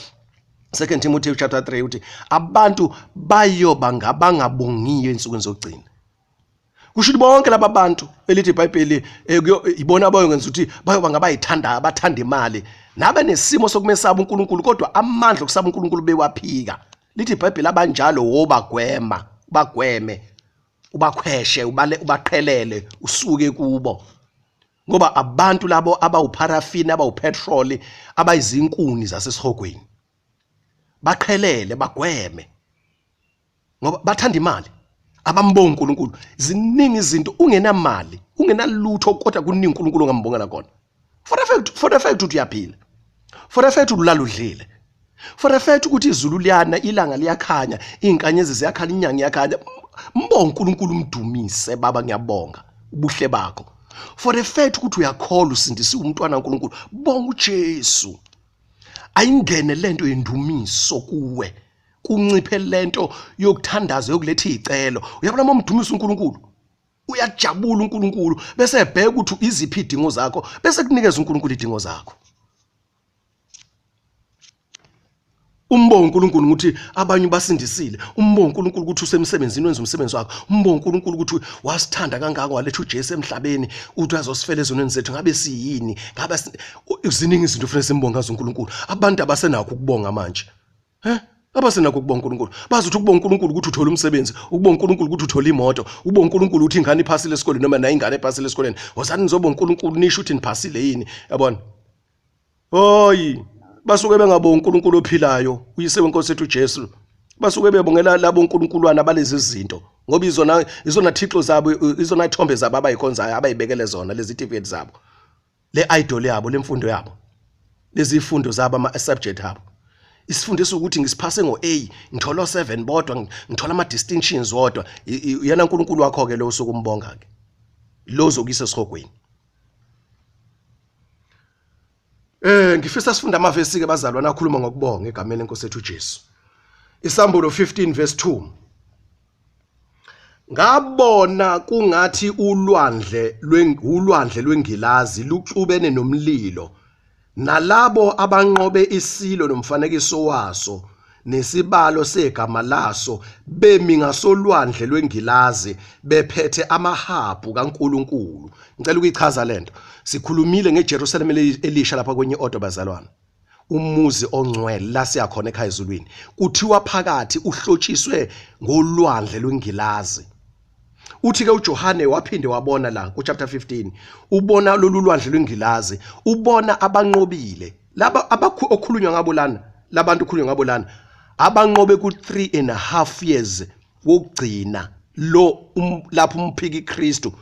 2 Timothy chapter 3 uthi abantu bayoba ngabangabongiyo ensukwini zokugcina. Kusho bonke laba bantu elithi iBhayibheli ibona abayongenza ukuthi bayoba ngabayithanda abathanda imali nabe nesimo sokumesaba uNkulunkulu kodwa amandla okusaba uNkulunkulu bewaphika. Lithi iBhayibheli abanjalo wobagwema bagweme ubakhweshe ubaqhelele usuke kubo ngoba abantu labo abawuparafini abawupetrol abayizinkuni zasesihogweni baqhelele bagweme ngoba bathanda imali abambonga uNkulunkulu. Ziningi izinto ungenamali ungenalutho kodwa kuningi uNkulunkulu ongambongela khona. For the fact ukuthi uyaphila, for the fact ulala udlile, for the fact ukuthi izulu liyana ilanga liyakhanya izinkanyezi ziyakhanya inyanga iyakhanya, mbonga uNkulunkulu umdumise baba ngiyabonga ubuhle bakho. For the fact ukuthi uyakholwa usindisiwe umntwana kaNkulunkulu, bonga uJesu. Ayingene lento yendumiso kuwe kunciphe lento yokuthandaza yokuletha izicelo. Uyabona uma umdumisa uNkulunkulu uyajabula uNkulunkulu bese ebheka ukuthi iziphi idingo zakho bese kunikeza uNkulunkulu idingo zakho. Umbonga uNkulunkulu ukuthi abanye basindisile, umbonga uNkulunkulu ukuthi usemsebenzini wenza umsebenzi wakho, umbonga uNkulunkulu ukuthi wasithanda kangaka waletha uJesu emhlabeni uthi azosifela ezonweni zethu ngabe siyini ngabe ziningi izinto kufanele simbonga uNkulunkulu. Abantu abasenakho ukubonga manje abasenakho ukubonga uNkulunkulu bazi ukuthi ukubonga uNkulunkulu ukuthi uthola umsebenzi, ukubonga uNkulunkulu ukuthi uthola imoto, ukubonga uNkulunkulu ukuthi ingane iphasile esikoleni noma nayo ingane ephasile esikoleni. Wozani nizobonga uNkulunkulu nisho ukuthi niphasile yini yabona. Hoyi basuke bengabonga uNkulunkulu ophilayo uyise wenkosi ethu uJesu, basuke bebongela labo uNkulunkuluwana balezi izinto ngoba izona thixo zabo izona ithombe zabo abayikhonzayo abayibekele zona lezi ticket zabo, le idol yabo lemfundo yabo, lezi ifundo zabo ama subject abo. Isifundisa ukuthi ngisiphase ngo-A ngithola 7 bodwa ngithola ama distinctions wodwa. Uyena uNkulunkulu wakho ke lo usukumbonga ke lo zokuyisa esihogweni. Ngifisa sifunda amavesi ke bazalwana akhuluma ngokubonga egameni lenkosi ethu uJesu. Isambulo 15 verse 2. Ngabona kungathi ulwandle lwengilazi luxubene nomlilo nalabo abanqobe isilo nomfanekiso waso nesibalo segama laso bemi ngasolwandle lwengilazi bephethe amahabhu kaNkulunkulu. Ngicela ukuyichaza lento. Sikhulumile ngeJerusalem elisha lapha kwenye odo bazalwana. Umuzi ongcwele la siyakhona ekhaya ezulwini. Kuthiwa phakathi uhlotshiswe ngolwandle lwengilazi. Uthi ke uJohane waphinde wabona la ku chapter 15 ubona lolu lwandle lwengilazi, ubona abanqobile laba okhulunywa ngabo lana, labantu okhulunywa ngabo lana abanqobe ku 3.5 years wokugcina lo lapho umphiki Kristu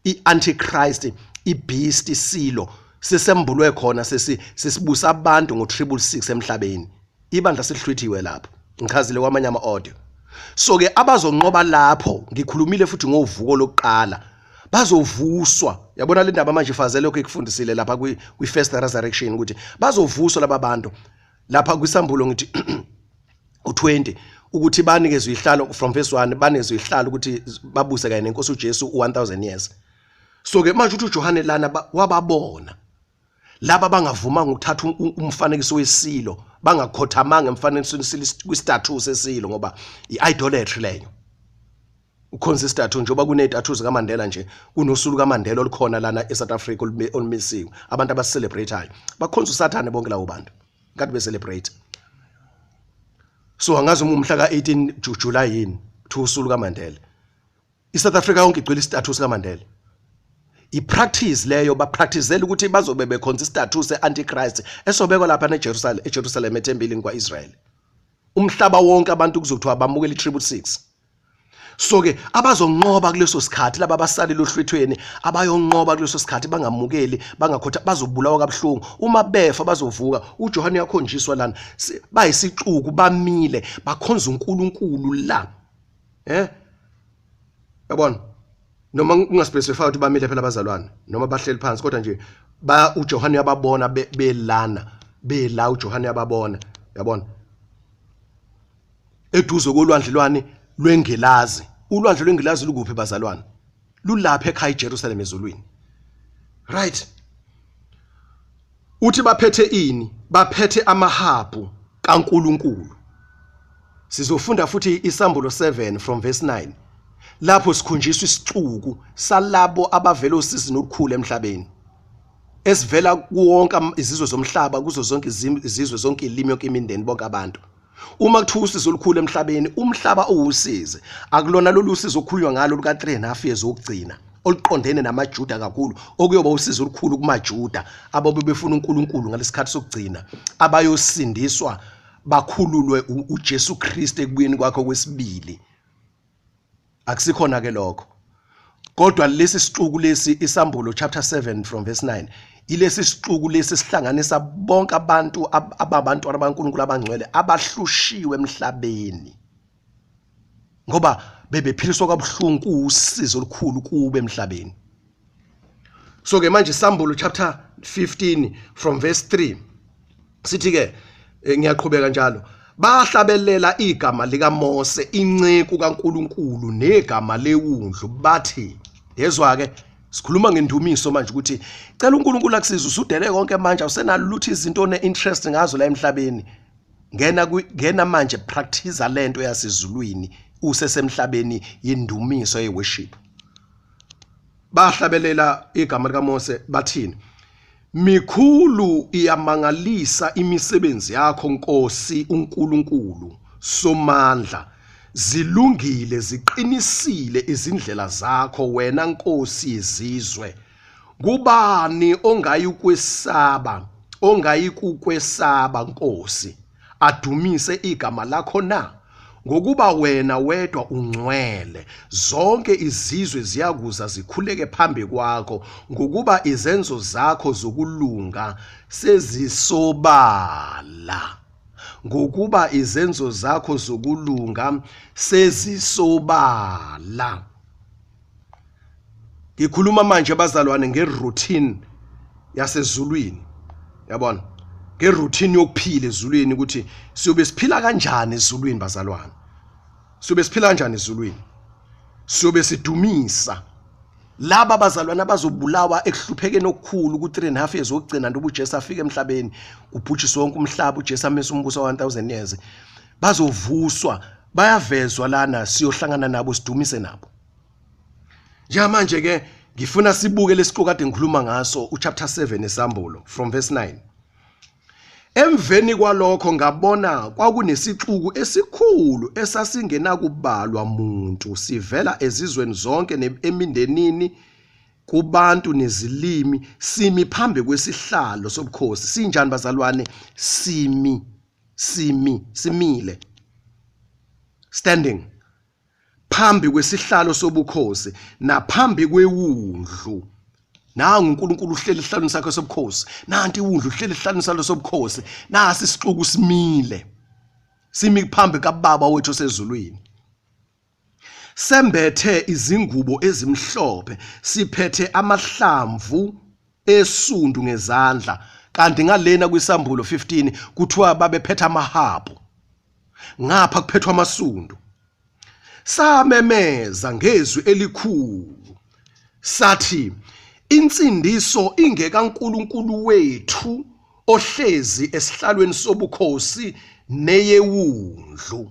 iAntichrist ibeast isilo sesembulwe khona sesibusa abantu ngo666 emhlabeni. Ibandla selihlwithiwe lapho ngichazile kwamanye ama audio. So ke abazonqoba lapho ngikhulumile futhi ngovuko lokuqala bazovuswa. Yabona le ndaba manje ifazele lokho ekufundisile lapha kwi first resurrection ukuthi bazovuswa laba bantu lapha kwisambulo ngithi u20 ukuthi banikezwe ihlalo from verse 1 banikezwe ihlalo ukuthi babuse kanye nenkosi uJesu 1000 years. So ke manje uthi uJohane lana wababona laba bangavuma ngokuthatha umfanekiso wesilo bangakhothamanga emfanekisweni kwistatus esilo ngoba iidolatry leyo. Ukhonza istatue njengoba kunezitatues kaMandela nje kunosulu kaMandela olukhona lana eSouth Africa olumisiwe abantu abasicelebrateayo bakhonza uSathane bonke lawo bantu ngathi becelebrate. So angazi umhla ka18 July yini thu usulu kaMandela iSouth Africa yonke igcwele istatus kaMandela. I-practice leyo bapracticele ukuthi bazobe bekhonza istatus eAntichrist esobekwa lapha eJerusalem ethembelini kwaIsrael. Umhlaba wonke abantu kuzothiwa bamukele itriple 6. So ke abazonqoba kuleso sikhathi laba basale lohlwithweni abayonqoba kuleso sikhathi bangamukeli bangakhotha bazobulawa kabuhlungu uma befa bazovuka. uJohane yakhonjiswa lana bayisixuku bamile bakhonza uNkulunkulu la yabona noma ungaspecify ukuthi bamile phela abazalwane noma bahleli phansi kodwa nje ba uJohane yababona belana bela uJohane yababona yabona eduze kolwandlelwane lwengelazi. Ulwandle lwengelazi lukuphi bazalwane? Lulapha ekhaya eJerusalem ezulwini. Right. Uthi baphethe ini? Baphethe amahabhu kaNkuluNkulu. Sizofunda futhi isambulo 7 from verse 9. Lapho sikhunjiswa isixuku salabo abavela osizini olukhulu emhlabeni. Esivela kuwonke izizwe zomhlaba kuzo zonke izizwe zonke ilimi yonke imindeni bonke abantu. Uma kuthiwa usizo olukhulu emhlabeni, umhlaba uwusize. Akulona lolu usizo okukhulunywa ngalo luka 3.5 years okugcina. Oluqondene namaJuda kakhulu okuyoba usizo olukhulu kumaJuda ababe befuna uNkulunkulu ngalesikhathi sokugcina abayosindiswa bakhululwe uJesu Kristu ekubuyeni kwakhe kwesibili. Akusikhona ke lokho. Kodwa lesi sixuku lesi isambulo chapter 7 from verse 9 ilesi sixuku lesi sihlanganisa bonke abantu ababantu abankulunkulu abangcwele abahlushiwe emhlabeni. Ngoba bebephiliswa kabuhlungu usizo olukhulu kube emhlabeni. So ke manje isambulo chapter 15 from verse 3 sithi ke ngiyaqhubeka njalo. Bahlabelela igama lika Mose inceku kaNkulunkulu negama lewundlu bathi yezwa ke sikhuluma ngendumiso manje ukuthi cela uNkulunkulu akusize usudele konke manje awusenalo luthi izinto ne-interest ngazo la emhlabeni ngena manje practice lento yasezulwini usesemhlabeni yendumiso yeworship. Bahlabelela igama lika Mose bathini? Mikhulu iyamangalisa imisebenzi yakho Nkosi uNkulunkulu somandla. Zilungile ziqinisile izindlela zakho wena Nkosi yezizwe. Kubani ongayikukwesaba Nkosi? Adumise igama lakho na? Ngokuba wena wedwa ungcwele, zonke izizwe ziyakuza zikhuleke phambi kwakho, ngokuba izenzo zakho zokulunga sezisobala. Ngokuba izenzo zakho zokulunga sezisobala. Ngikhuluma manje bazalwane ngeroutine yasezulwini. Yabona? Ngeroutine yokuphila ezulwini ukuthi siyobe siphila kanjani ezulwini bazalwane. Siyobe siphila kanjani ezulwini? Siyobe sidumisa laba bazalwane abazobulawa ekuhluphekeni okukhulu ku3.5 years okugcina nje uJesu afike emhlabeni kubhujiswa wonke umhlaba uJesu amese umbuso wa 1000 years. Bazovuswa bayavezwa lana siyohlangana nabo sidumise nabo. Njengamanje ke ngifuna sibuke lesixuku kade ngikhuluma ngaso uchapter 7 esambulo from verse 9. Emveni kwalokho ngabona kwakunesixuku esikhulu esasingena kubalwa muntu sivela ezizweni zonke emindenini kubantu nezilimi simi phambi kwesihlalo sobukhosi. Sinjani bazalwane? Simile standing phambi kwesihlalo sobukhosi naphambi kwewundlu. Nangu uNkulunkulu uhleli esihlalweni sakhe sobukhosi. Nanti iwundlu uhleli esihlalweni salo sobukhosi. Nasi isixuku simile. Simi phambi kaBaba wethu osezulwini. Sembethe izingubo ezimhlophe, siphethe amahlamvu esundu ngezandla. Kanti ngalena kwisambulo 15 kuthiwa babephethe amahabhu. Ngapha kuphethwa amasundu. Samemeza ngezwi elikhulu. Sathi insindiso ingekaNkulunkulu wethu ohlezi esihlalweni sobukhosi neyewundlu.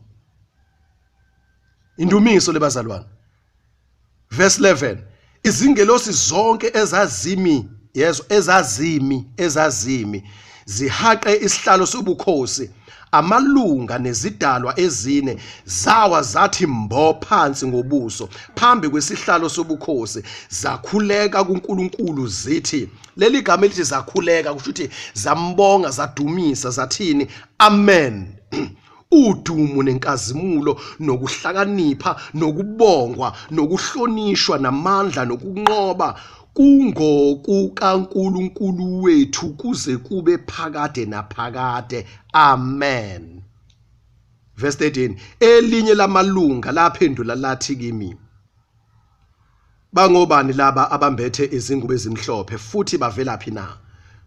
Indumiso lebazalwane. Verse 11. Izingelosi zonke ezazimi zihaqe isihlalo sobukhosi. Amalunga nezidalwa ezine zawa zathi mbo phansi ngobuso phambi kwesihlalo sobukhosi zakhuleka kuNkulunkulu zithi. Leli gama elithi zakhuleka kusho ukuthi zambonga zadumisa zathini? Amen. Udumo nenkazimulo nokuhlakanipha nokubongwa nokuhlonishwa namandla nokunqoba kungokukaNkulunkulu wethu kuze kube phakade naphakade. Amen. Verse 13. Elinye lamalunga laphendula lathi kimi, Bangobani laba abambethe izingubo ezimhlophe futhi bavelaphi na?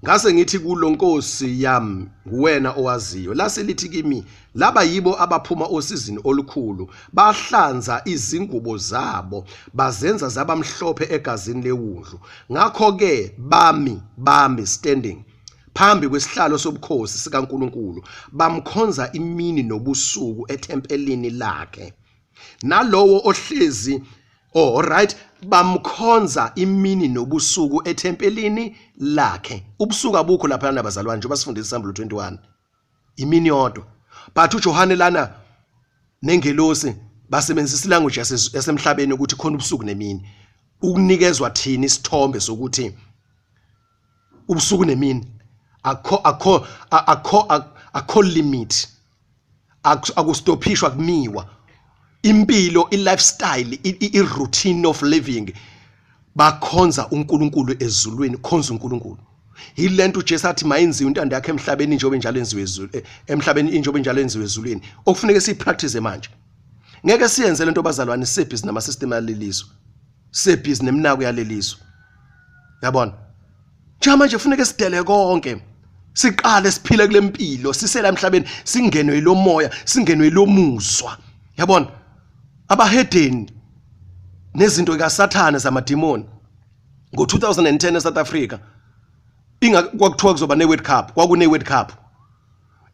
Ngase ngithi kulo Nkosi yami nguwena owaziyo. Lase lithi kimi laba yibo abaphuma osizini olukhulu bahlanza izingubo zabo bazenza zabamhlophe egazini lewundlu. Ngakho ke bami standing phambi kwesihlalo sobukhosi sikaNkuluNkulu bamkhonza imini nobusuku etempelini lakhe. Nalowo ohlezi alright bamkhonza imini nobusuku etempelini lakhe. Ubusuku abukho lapha nabazalwane njengoba sifundisa isambulo 21 imini yodwa. But uJohane lana nengelosi basebenzisa ilanguage yasemhlabeni ukuthi khona ubusuku nemini. Ukunikezwa thini isithombe sokuthi ubusuku nemini akho limit, akustopishwa kumiwa. Impilo, i-lifestyle, i-routine of living bakhonza uNkulunkulu ezulwini, khonza uNkulunkulu. Yilento uJesu athi mayinziwe intando yakhe emhlabeni njengoba njalo enziwe ezulwini, emhlabeni njengoba njalo enziwe ezulwini. Okufuneka siyipractice manje. Ngeke siyenze lento bazalwane sebhizi nama system aleliso. Sebhizi neminako yaleliso. Yabona? Manje kufuneka sidele konke. Siqale siphile kule mpilo, sisela emhlabeni, singenwe lo moya, singenwe lo muzwa. Yabona? Abahedeni nezinto kaSathane zamademoni ngo2010 eSouth Africa kwakuthiwa kuzoba neWorld Cup, kwakuneWorld Cup.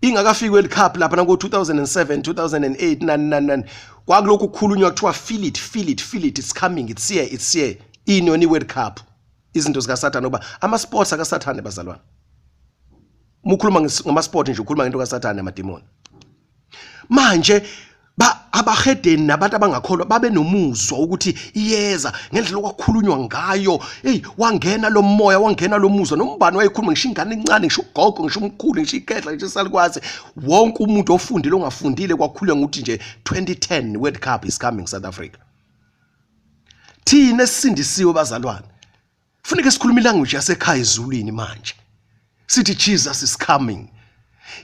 Ingakafiki World Cup lapha ngo2007 2008 nani kwakulokhu kukhulunywa kuthiwa feel it, it's coming, it's here inoni World Cup. Izinto zikaSathane ngoba ama-sports akaSathane bazalwane. Mukhuluma ngama-sport nje ukhuluma ngento kaSathane amademoni. Manje abahedeni nabantu abangakholwa babe nomuzwa ukuthi iyeza ngendlela okwakhulunywa ngayo. Wangena lo moya, wangena lo muzwa. Nombani wayekhuluma ngisho ingane encane, ngisho ugogo, ngisho umkhulu, ngisho ikhetla, ngisho isalukwazi. Wonke umuntu ofundile ongafundile kwakhulunywa ngokuthi nje 2010 World Cup is coming South Africa. Thina esindisiwe bazalwane. Kufanele sikhulume ilanguage yasekhaya ezulwini manje. Sithi Jesus is coming.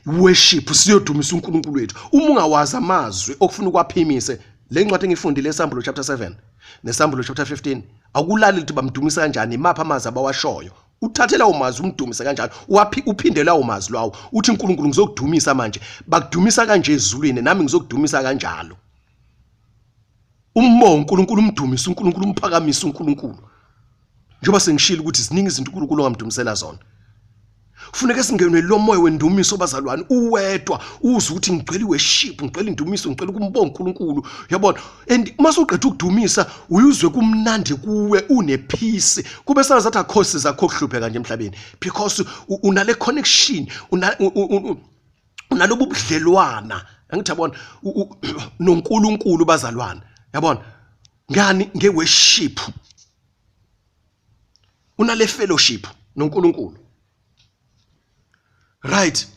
Worship siyodumisa uNkulunkulu wethu. Uma ungawazi amazwi okufuna ukwaphimise, le ncwadi engifundile eSambulo chapter 7 neSambulo chapter 15, akulali lithi bamdumisa kanjani, imapha amazwi abawashoyo. Uthathela umazwi umdumisa kanjalo, uphindela umazwi lawo. Uthi uNkulunkulu ngizokudumisa manje. Bakudumisa kanje ezulwini, nami ngizokudumisa kanjalo. Umbongo uNkulunkulu umdumisa, uNkulunkulu umphakamisa uNkulunkulu. Njengoba sengishilo ukuthi ziningi izinto uNkulunkulu ongamdumisela zona. Kufuneka singenwe lo moya wendumiso bazalwane uwedwa uze ukuthi ngicela iworship, ngicela indumiso, ngicela ukumbonga uNkulunkulu. Yabona? And masuqedwe ukudumisa uyuzwe kumnandi kuwe, une peace. Kube sazathi akhosi zakho kuhlupheka nje emhlabeni because unale connection, unalobu budlelwana. Angithi yabona noNkulunkulu bazalwane. Yabona? Ngani ngeworship. Unale fellowship noNkulunkulu. Right.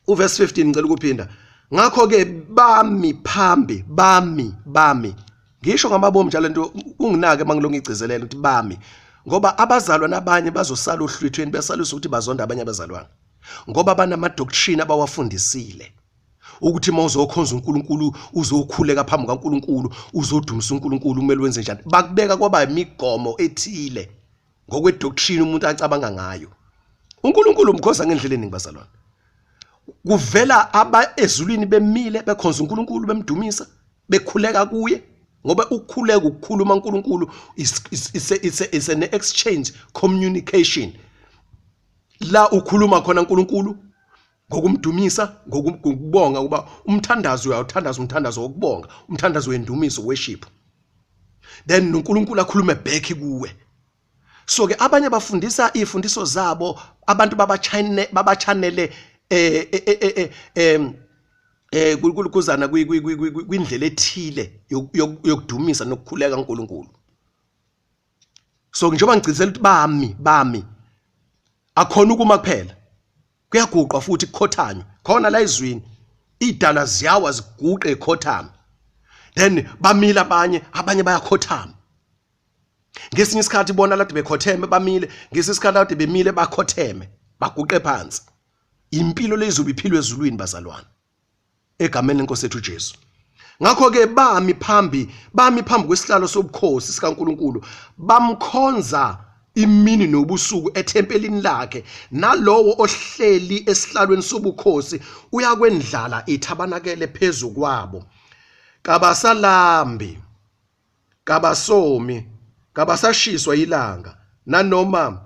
Uverse 15 ngicela ukuphinda. Ngakho ke bami phambi, bami. Ngisho ngamabomu njalo lento unginake mangilonga igcizelela ukuthi bami. Ngoba abazalwana abanye bazosala ohlwithweni besalisa ukuthi bazonda abanye abazalwana. Ngoba banama doctrine abawafundisile. Ukuthi mawuzokhonza uNkulunkulu uzokhuleka phambi kaNkulunkulu, uzodumisa uNkulunkulu kumele wenze njani. Bakubeka kwaba imigomo ethile ngokwe doctrine umuntu acabanga ngayo. uNkulunkulu umkhoza ngendlela eningi bazalwane. Kuvela aba ezulwini bemile bekhonza uNkulunkulu bemdumisa bekhuleka kuye ngoba ukukhuleka ukukhuluma uNkulunkulu is an exchange communication. La ukhuluma khona uNkulunkulu ngokumdumisa, ngokubonga kuba umthandazo uyawuthandaza umthandazo wokubonga, umthandazo wendumiso worship. Then uNkulunkulu akhulume back kuwe. So ke abanye bafundisa ifundiso zabo, abantu babachanele kuzana kwindlela ethile yokudumisa nokukhuleka uNkulunkulu. So njengoba ngicizela ukuthi bami akhona ukuma kuphela, kuyaguqwa futhi ukhothanywa khona la izwini, idala ziyawa ziguqe ekhothama. Then bamile abanye bayakhothama. Ngesinye isikhathi bona lade bekhotheme bamile, ngesinye isikhathi lade bemile bakhotheme baguqe phansi. Impilo lezo biphilwe ezulwini bazalwane egameni lenkosi ethu Jesu. ngakho ke bami phambi kwesihlalo sobukhosi sikaNkuluNkulu bamkhonza imini nobusuku ethempelini lakhe, nalowo ohleli esihlalweni sobukhosi uyakwendlala ithabanakele phezu kwabo. Kabasalambi, kabasomi, kabasashiswa ilanga, nanoma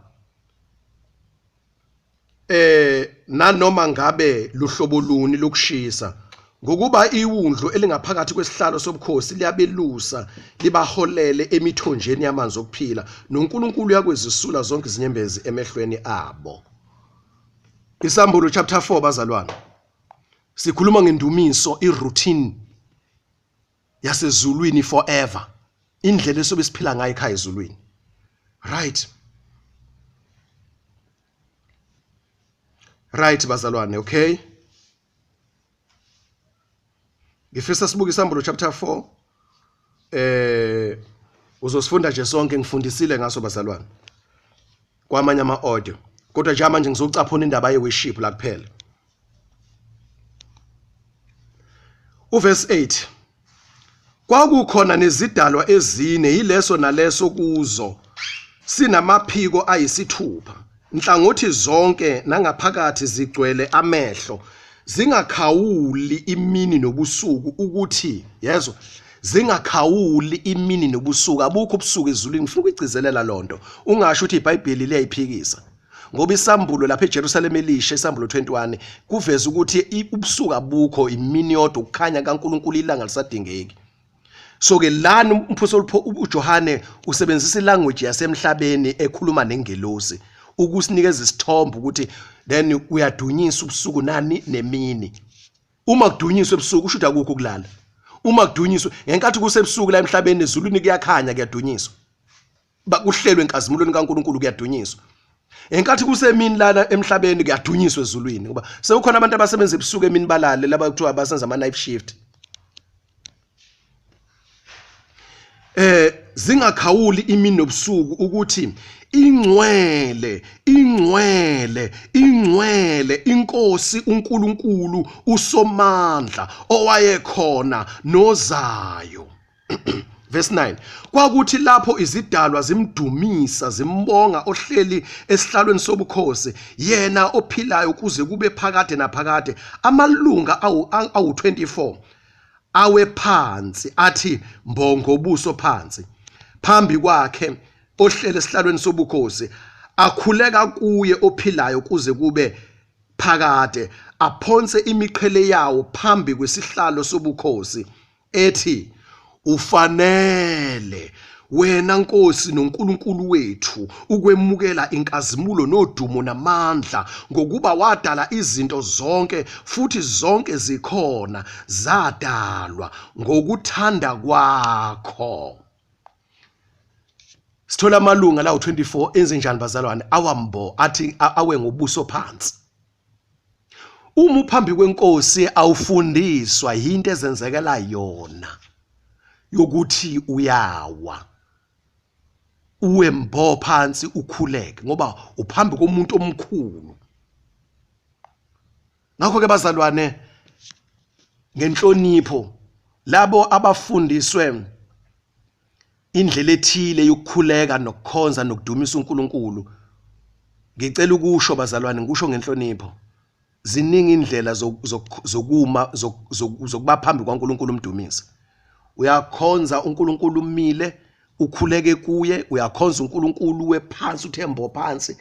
ngabe luhlobo luni lokushisa, ngokuba iwundlu elingaphakathi kwesihlalo sobukhosi liyabelusa libaholele emithonjeni yamanzi okuphila, noNkulunkulu uyakwezisula zonke izinyembezi emehlweni abo. Isambulo chapter 4 bazalwane, sikhuluma ngendumiso, iroutine yasezulwini forever, indlela esobe siphila ngayo ekhaya ezulwini. Right bazalwane, okay? Ngifisa sibuke isambulo chapter 4. Uzosifunda nje sonke, ngifundisile ngaso bazalwane kwamanye ama-audio, kodwa nje manje ngizocaphuna indaba ye-worship la kuphela. Uverse 8, kwakukhona nezidalwa ezine, yileso naleso kuzo sinamaphiko ayisithupha, nhlangothi zonke nangaphakathi zigcwele amehlo, zingakhawuli imini nobusuku, ukuthi yezwa, zingakhawuli imini nobusuku. Abukho ubusuku ezulwini. Ngifuna ukugcizelela lonto, ungasho ukuthi iBhayibheli liyayiphikisa, ngoba isambulo lapha eJerusalem elisha, isambulo 21, kuveza ukuthi ubusuku abukho, imini yodwa, ukukhanya kaNkuluNkulu, ilanga lisadingeki. So ke lana umphostoli uJohane usebenzisa ilanguage yasemhlabeni ekhuluma nengelosi ukusinikeza isithombe ukuthi then uyadunyiswa ubusuku nani nemini. Uma kudunyiswa ebusuku kusho ukuthi akukho kulala. Uma kudunyiswa ngenkathi kusebusuku la emhlabeni ezulwini kuyakhanya, kuyadunyiswa. Bakuhlelwe enkazimulweni kaNkuluNkulu kuyadunyiswa. Enkathi kusemini lana emhlabeni kuyadunyiswa ezulwini, ngoba sekukhona abantu abasebenza ebusuku emini balale, laba kuthiwa basenza ama night shift. Zingakhawuli imini nobusuku, ukuthi ingcwele, ingcwele, ingcwele iNkosi uNkulunkulu uSomandla, owayekhona nozayo. Verse 9, kwakuthi lapho izidalwa zimdumisa zimbonga ohleli esihlalweni sobukhosi, yena ophilayo kuze kube phakade naphakade, amalunga awu-24 awe phansi athi mbongo buso phansi phambi kwakhe ohlele esihlalweni sobukhosi, akhuleka kuye ophilayo kuze kube phakade, aphonse imiqhele yawo phambi kwesihlalo sobukhosi, ethi, ufanele wena Nkosi noNkulunkulu wethu ukwemukela inkazimulo nodumo namandla, ngokuba wadala izinto zonke, futhi zonke zikhona zadalwa ngokuthanda kwakho. Sithola amalunga lawo 24 enze njani bazalwane? Awambo athi awe ngobuso phansi. Uma uphambi kwenkosi awufundiswa into ezenzekela yona yokuthi uyawa, uwe mbo phansi ukhuleke, ngoba uphambi komuntu omkhulu. Ngakho ke bazalwane, ngenhlonipho labo abafundiswe indlela ethile yokukhuleka nokukhonza nokudumisa uNkulunkulu, ngicela ukusho bazalwane, ngisho ngenhlonipho, ziningi indlela zokuba phambi kwaNkulunkulu umdumisa. Uyakhonza uNkulunkulu umile, ukhuleke kuye, uyakhonza uNkulunkulu wephansi, uthembo phansi.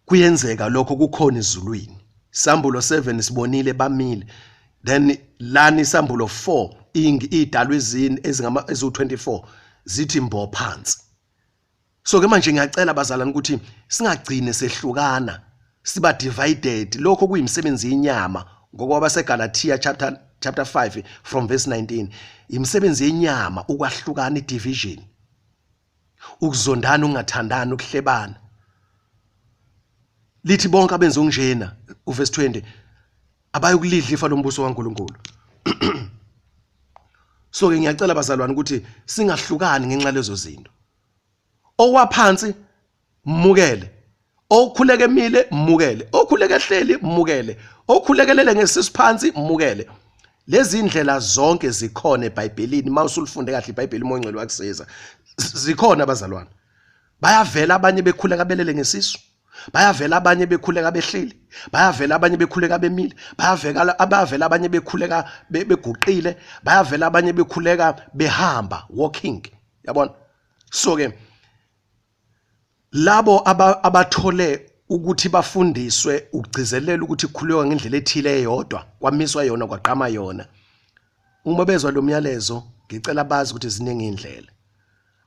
Kuyenzeka lokho kukhona ezulwini. Isambulo 7 sibonile bamile. Then lani isambulo 4 idalwa ezini ezu-24 zithi mbo phansi. So ke manje ngiyacela bazalwane ukuthi singagcine sehlukana, siba divided. Lokho kuyimisebenzi yenyama, ngoba baseGalatia chapter 5 from verse 19, imisebenzi yenyama, ukwahlukana, i-division, ukuzondana, ungathandana, ukuhlebana. Lithi bonke abenze unjena, uverse 20, abayokulidla ifa lombuso kaNkulunkulu. So ke ngiyacela bazalwane ukuthi singahlukani ngenxa lezo zinto. Owaphansi mmukele, okhuleke emile mmukele, okhuleke ehleli mmukele, okhulekelele ngesisiphansi mmukele. Lezi indlela zonke zikhona eBhayibhelini. Mawusulifunde kahle iBhayibheli uMoya oNgcwele wakusiza. Zikhona abazalwane. Bayavela abanye bekhuleka belele ngesisu. Bayavela abanye bekhuleka behleli. Bayavela abanye bekhuleka bemile. Bayavela abanye bekhuleka beguqile. Bayavela abanye bekhuleka behamba, walking. Yabona? So ke labo abathole ukuthi bafundiswe ukugcizelela ukuthi kukhuleka ngendlela ethile eyodwa, kwamiswa yona kwaqama yona. Uma bezwa lo myalezo, ngicela bazi ukuthi ziningi indlela.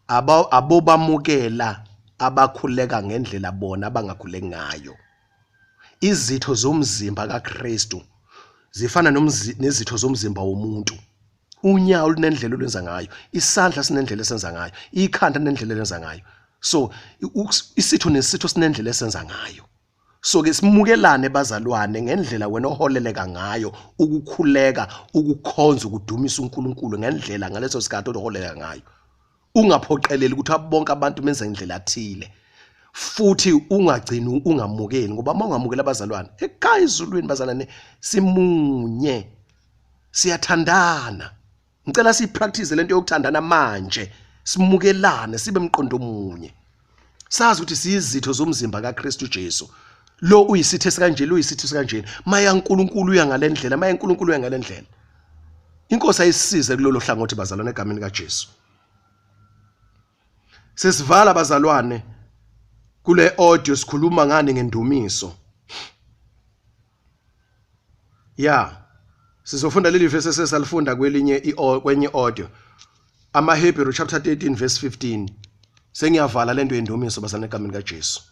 Abobamukela abakhuleka ngendlela bona abangakhuleki ngayo. Izitho zomzimba kaKristu zifana nezitho zomzimba womuntu. Unyawo lunendlela olwenza ngayo, isandla sinendlela esenza ngayo, ikhanda linendlela elenza ngayo. So isitho nesitho sinendlela esenza ngayo. So ke simukelane bazalwane ngendlela wena oholeleka ngayo, ukukhuleka, ukukhonza, ukudumisa uNkulunkulu ngendlela ngaleso sikhathi oholeleka ngayo. Ungaphoqeleli ukuthi bonke abantu benze indlela ethile. Futhi ungagcini ungamukeli ngoba mawungamukela abazalwane ekhaya ezulwini bazalwane simunye, siyathandana. Ngicela sipractice lento yokuthandana manje, simukelane sibe emqondo omunye. Sazi ukuthi siyizitho zomzimba kaKristu Jesu. Lo uyisitho esikanje, lo uyisitho esikanje. Maya uNkulunkulu uya ngalendlela, maya uNkulunkulu uya ngalendlela. Inkosi ayisize kulolu hlangothi bazalwane egameni kaJesu. Sesivala bazalwane kule audio sikhuluma ngani ngendumiso. Sizofunda leli verse esesalifunda kwenye audio. AmaHebrew chapter 13 verse 15. Sengiyavala lento yendumiso bazalwane egameni kaJesu.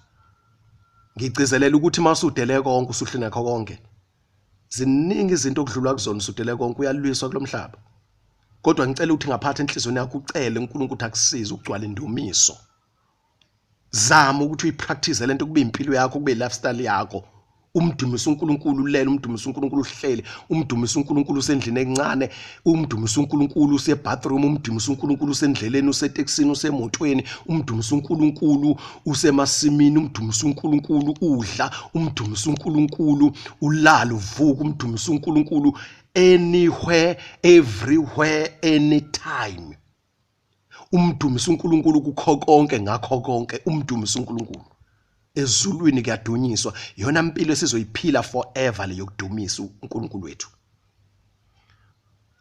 Ngigcizelela ukuthi masudele konke usuhlina nakho konke. Ziningi izinto okudlula kuzona usudele konke uyalwiswa kulomhlaba. Kodwa ngicela ukuthi ngaphatha enhlizweni yakho ucele uNkulunkulu ukuthi akusize ukugcwala indumiso. Zama ukuthi uyipractice lento kube impilo yakho, kube lifestyle yakho. Umdumise uNkulunkulu ulela, umdumise uNkulunkulu uhlele, umdumise uNkulunkulu usendlini encane, umdumise uNkulunkulu usebathroom, umdumise uNkulunkulu usendleleni, useteksini, usemotweni, umdumise uNkulunkulu usemasimini, umdumise uNkulunkulu udla, umdumise uNkulunkulu ulala uvuka, umdumise uNkulunkulu anywhere, everywhere, anytime. Umdumise uNkulunkulu kukho konke ngakho konke, umdumise uNkulunkulu. Ezulwini kuyadunyiswa, yona impilo esizoyiphila forever le yokudumisa uNkulunkulu wethu.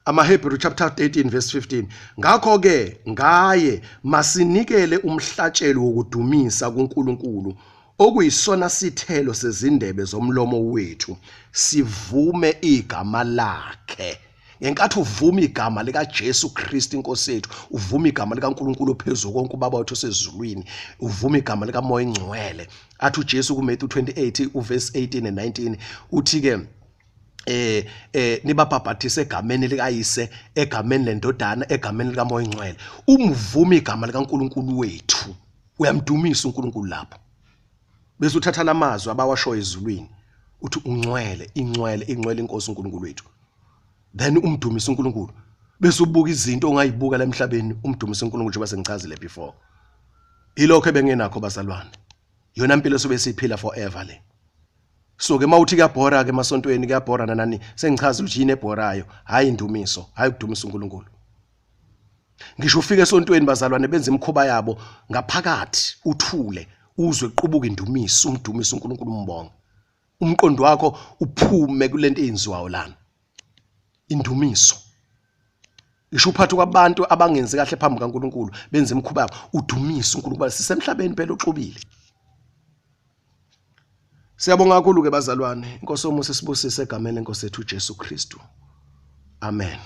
AmaHebrew chapter 13 verse 15. Ngakho ke ngaye masinikele umhlatshelo wokudumisa kuNkulunkulu okuyisona sithelo sezindebe zomlomo wethu, sivume igama lakhe. Ngenkathi uvuma igama lika Jesu Kristu inkosi yethu, uvuma igama lika uNkulunkulu ophezulu konke ubaba wethu osezulwini, uvuma igama lika Moya Ongcwele. Athi uJesu kuMatthew 28 uverse 18 and 19 uthi ke nibabhabhathise egameni likayise, egameni lendodana, egameni lika Moya Ongcwele. Umvuma igama lika uNkulunkulu wethu, uyamdumisa uNkulunkulu lapho. Bese uthatha lamazwi abawasho ezulwini uthi ungcwele, ingcwele, ingcwele inkosi uNkulunkulu wethu. Then umdumise uNkulunkulu. Bese ubuka izinto ongayibuka la emhlabeni, umdumise uNkulunkulu njengoba sengichazile before. Ilokho ebengenakho bazalwane. Yona impilo sobe siphila forever le. So ke mawuthi kuyabhora ke emasontweni, kuyabhora nani, sengichaza ukuthi yini ebhorayo, hayi indumiso, hayi ukudumisa uNkulunkulu. Ngisho ufike esontweni bazalwane benza imkhuba yabo ngaphakathi uthule, uzwe qubuka indumiso, umdumise uNkulunkulu umbonga. Umqondo wakho uphume kulento eyenziwayo lana. Indumiso. Ngisho uphatha kwabantu abangenzi kahle phambi kaNkulunkulu, benza imkhuba yabo, udumisa uNkulunkulu, sisemhlabeni phela oxubile. Siyabonga kakhulu ke bazalwane, inkosi yomusa sibusise egameni lenkosi yethu Jesu Kristu. Amen.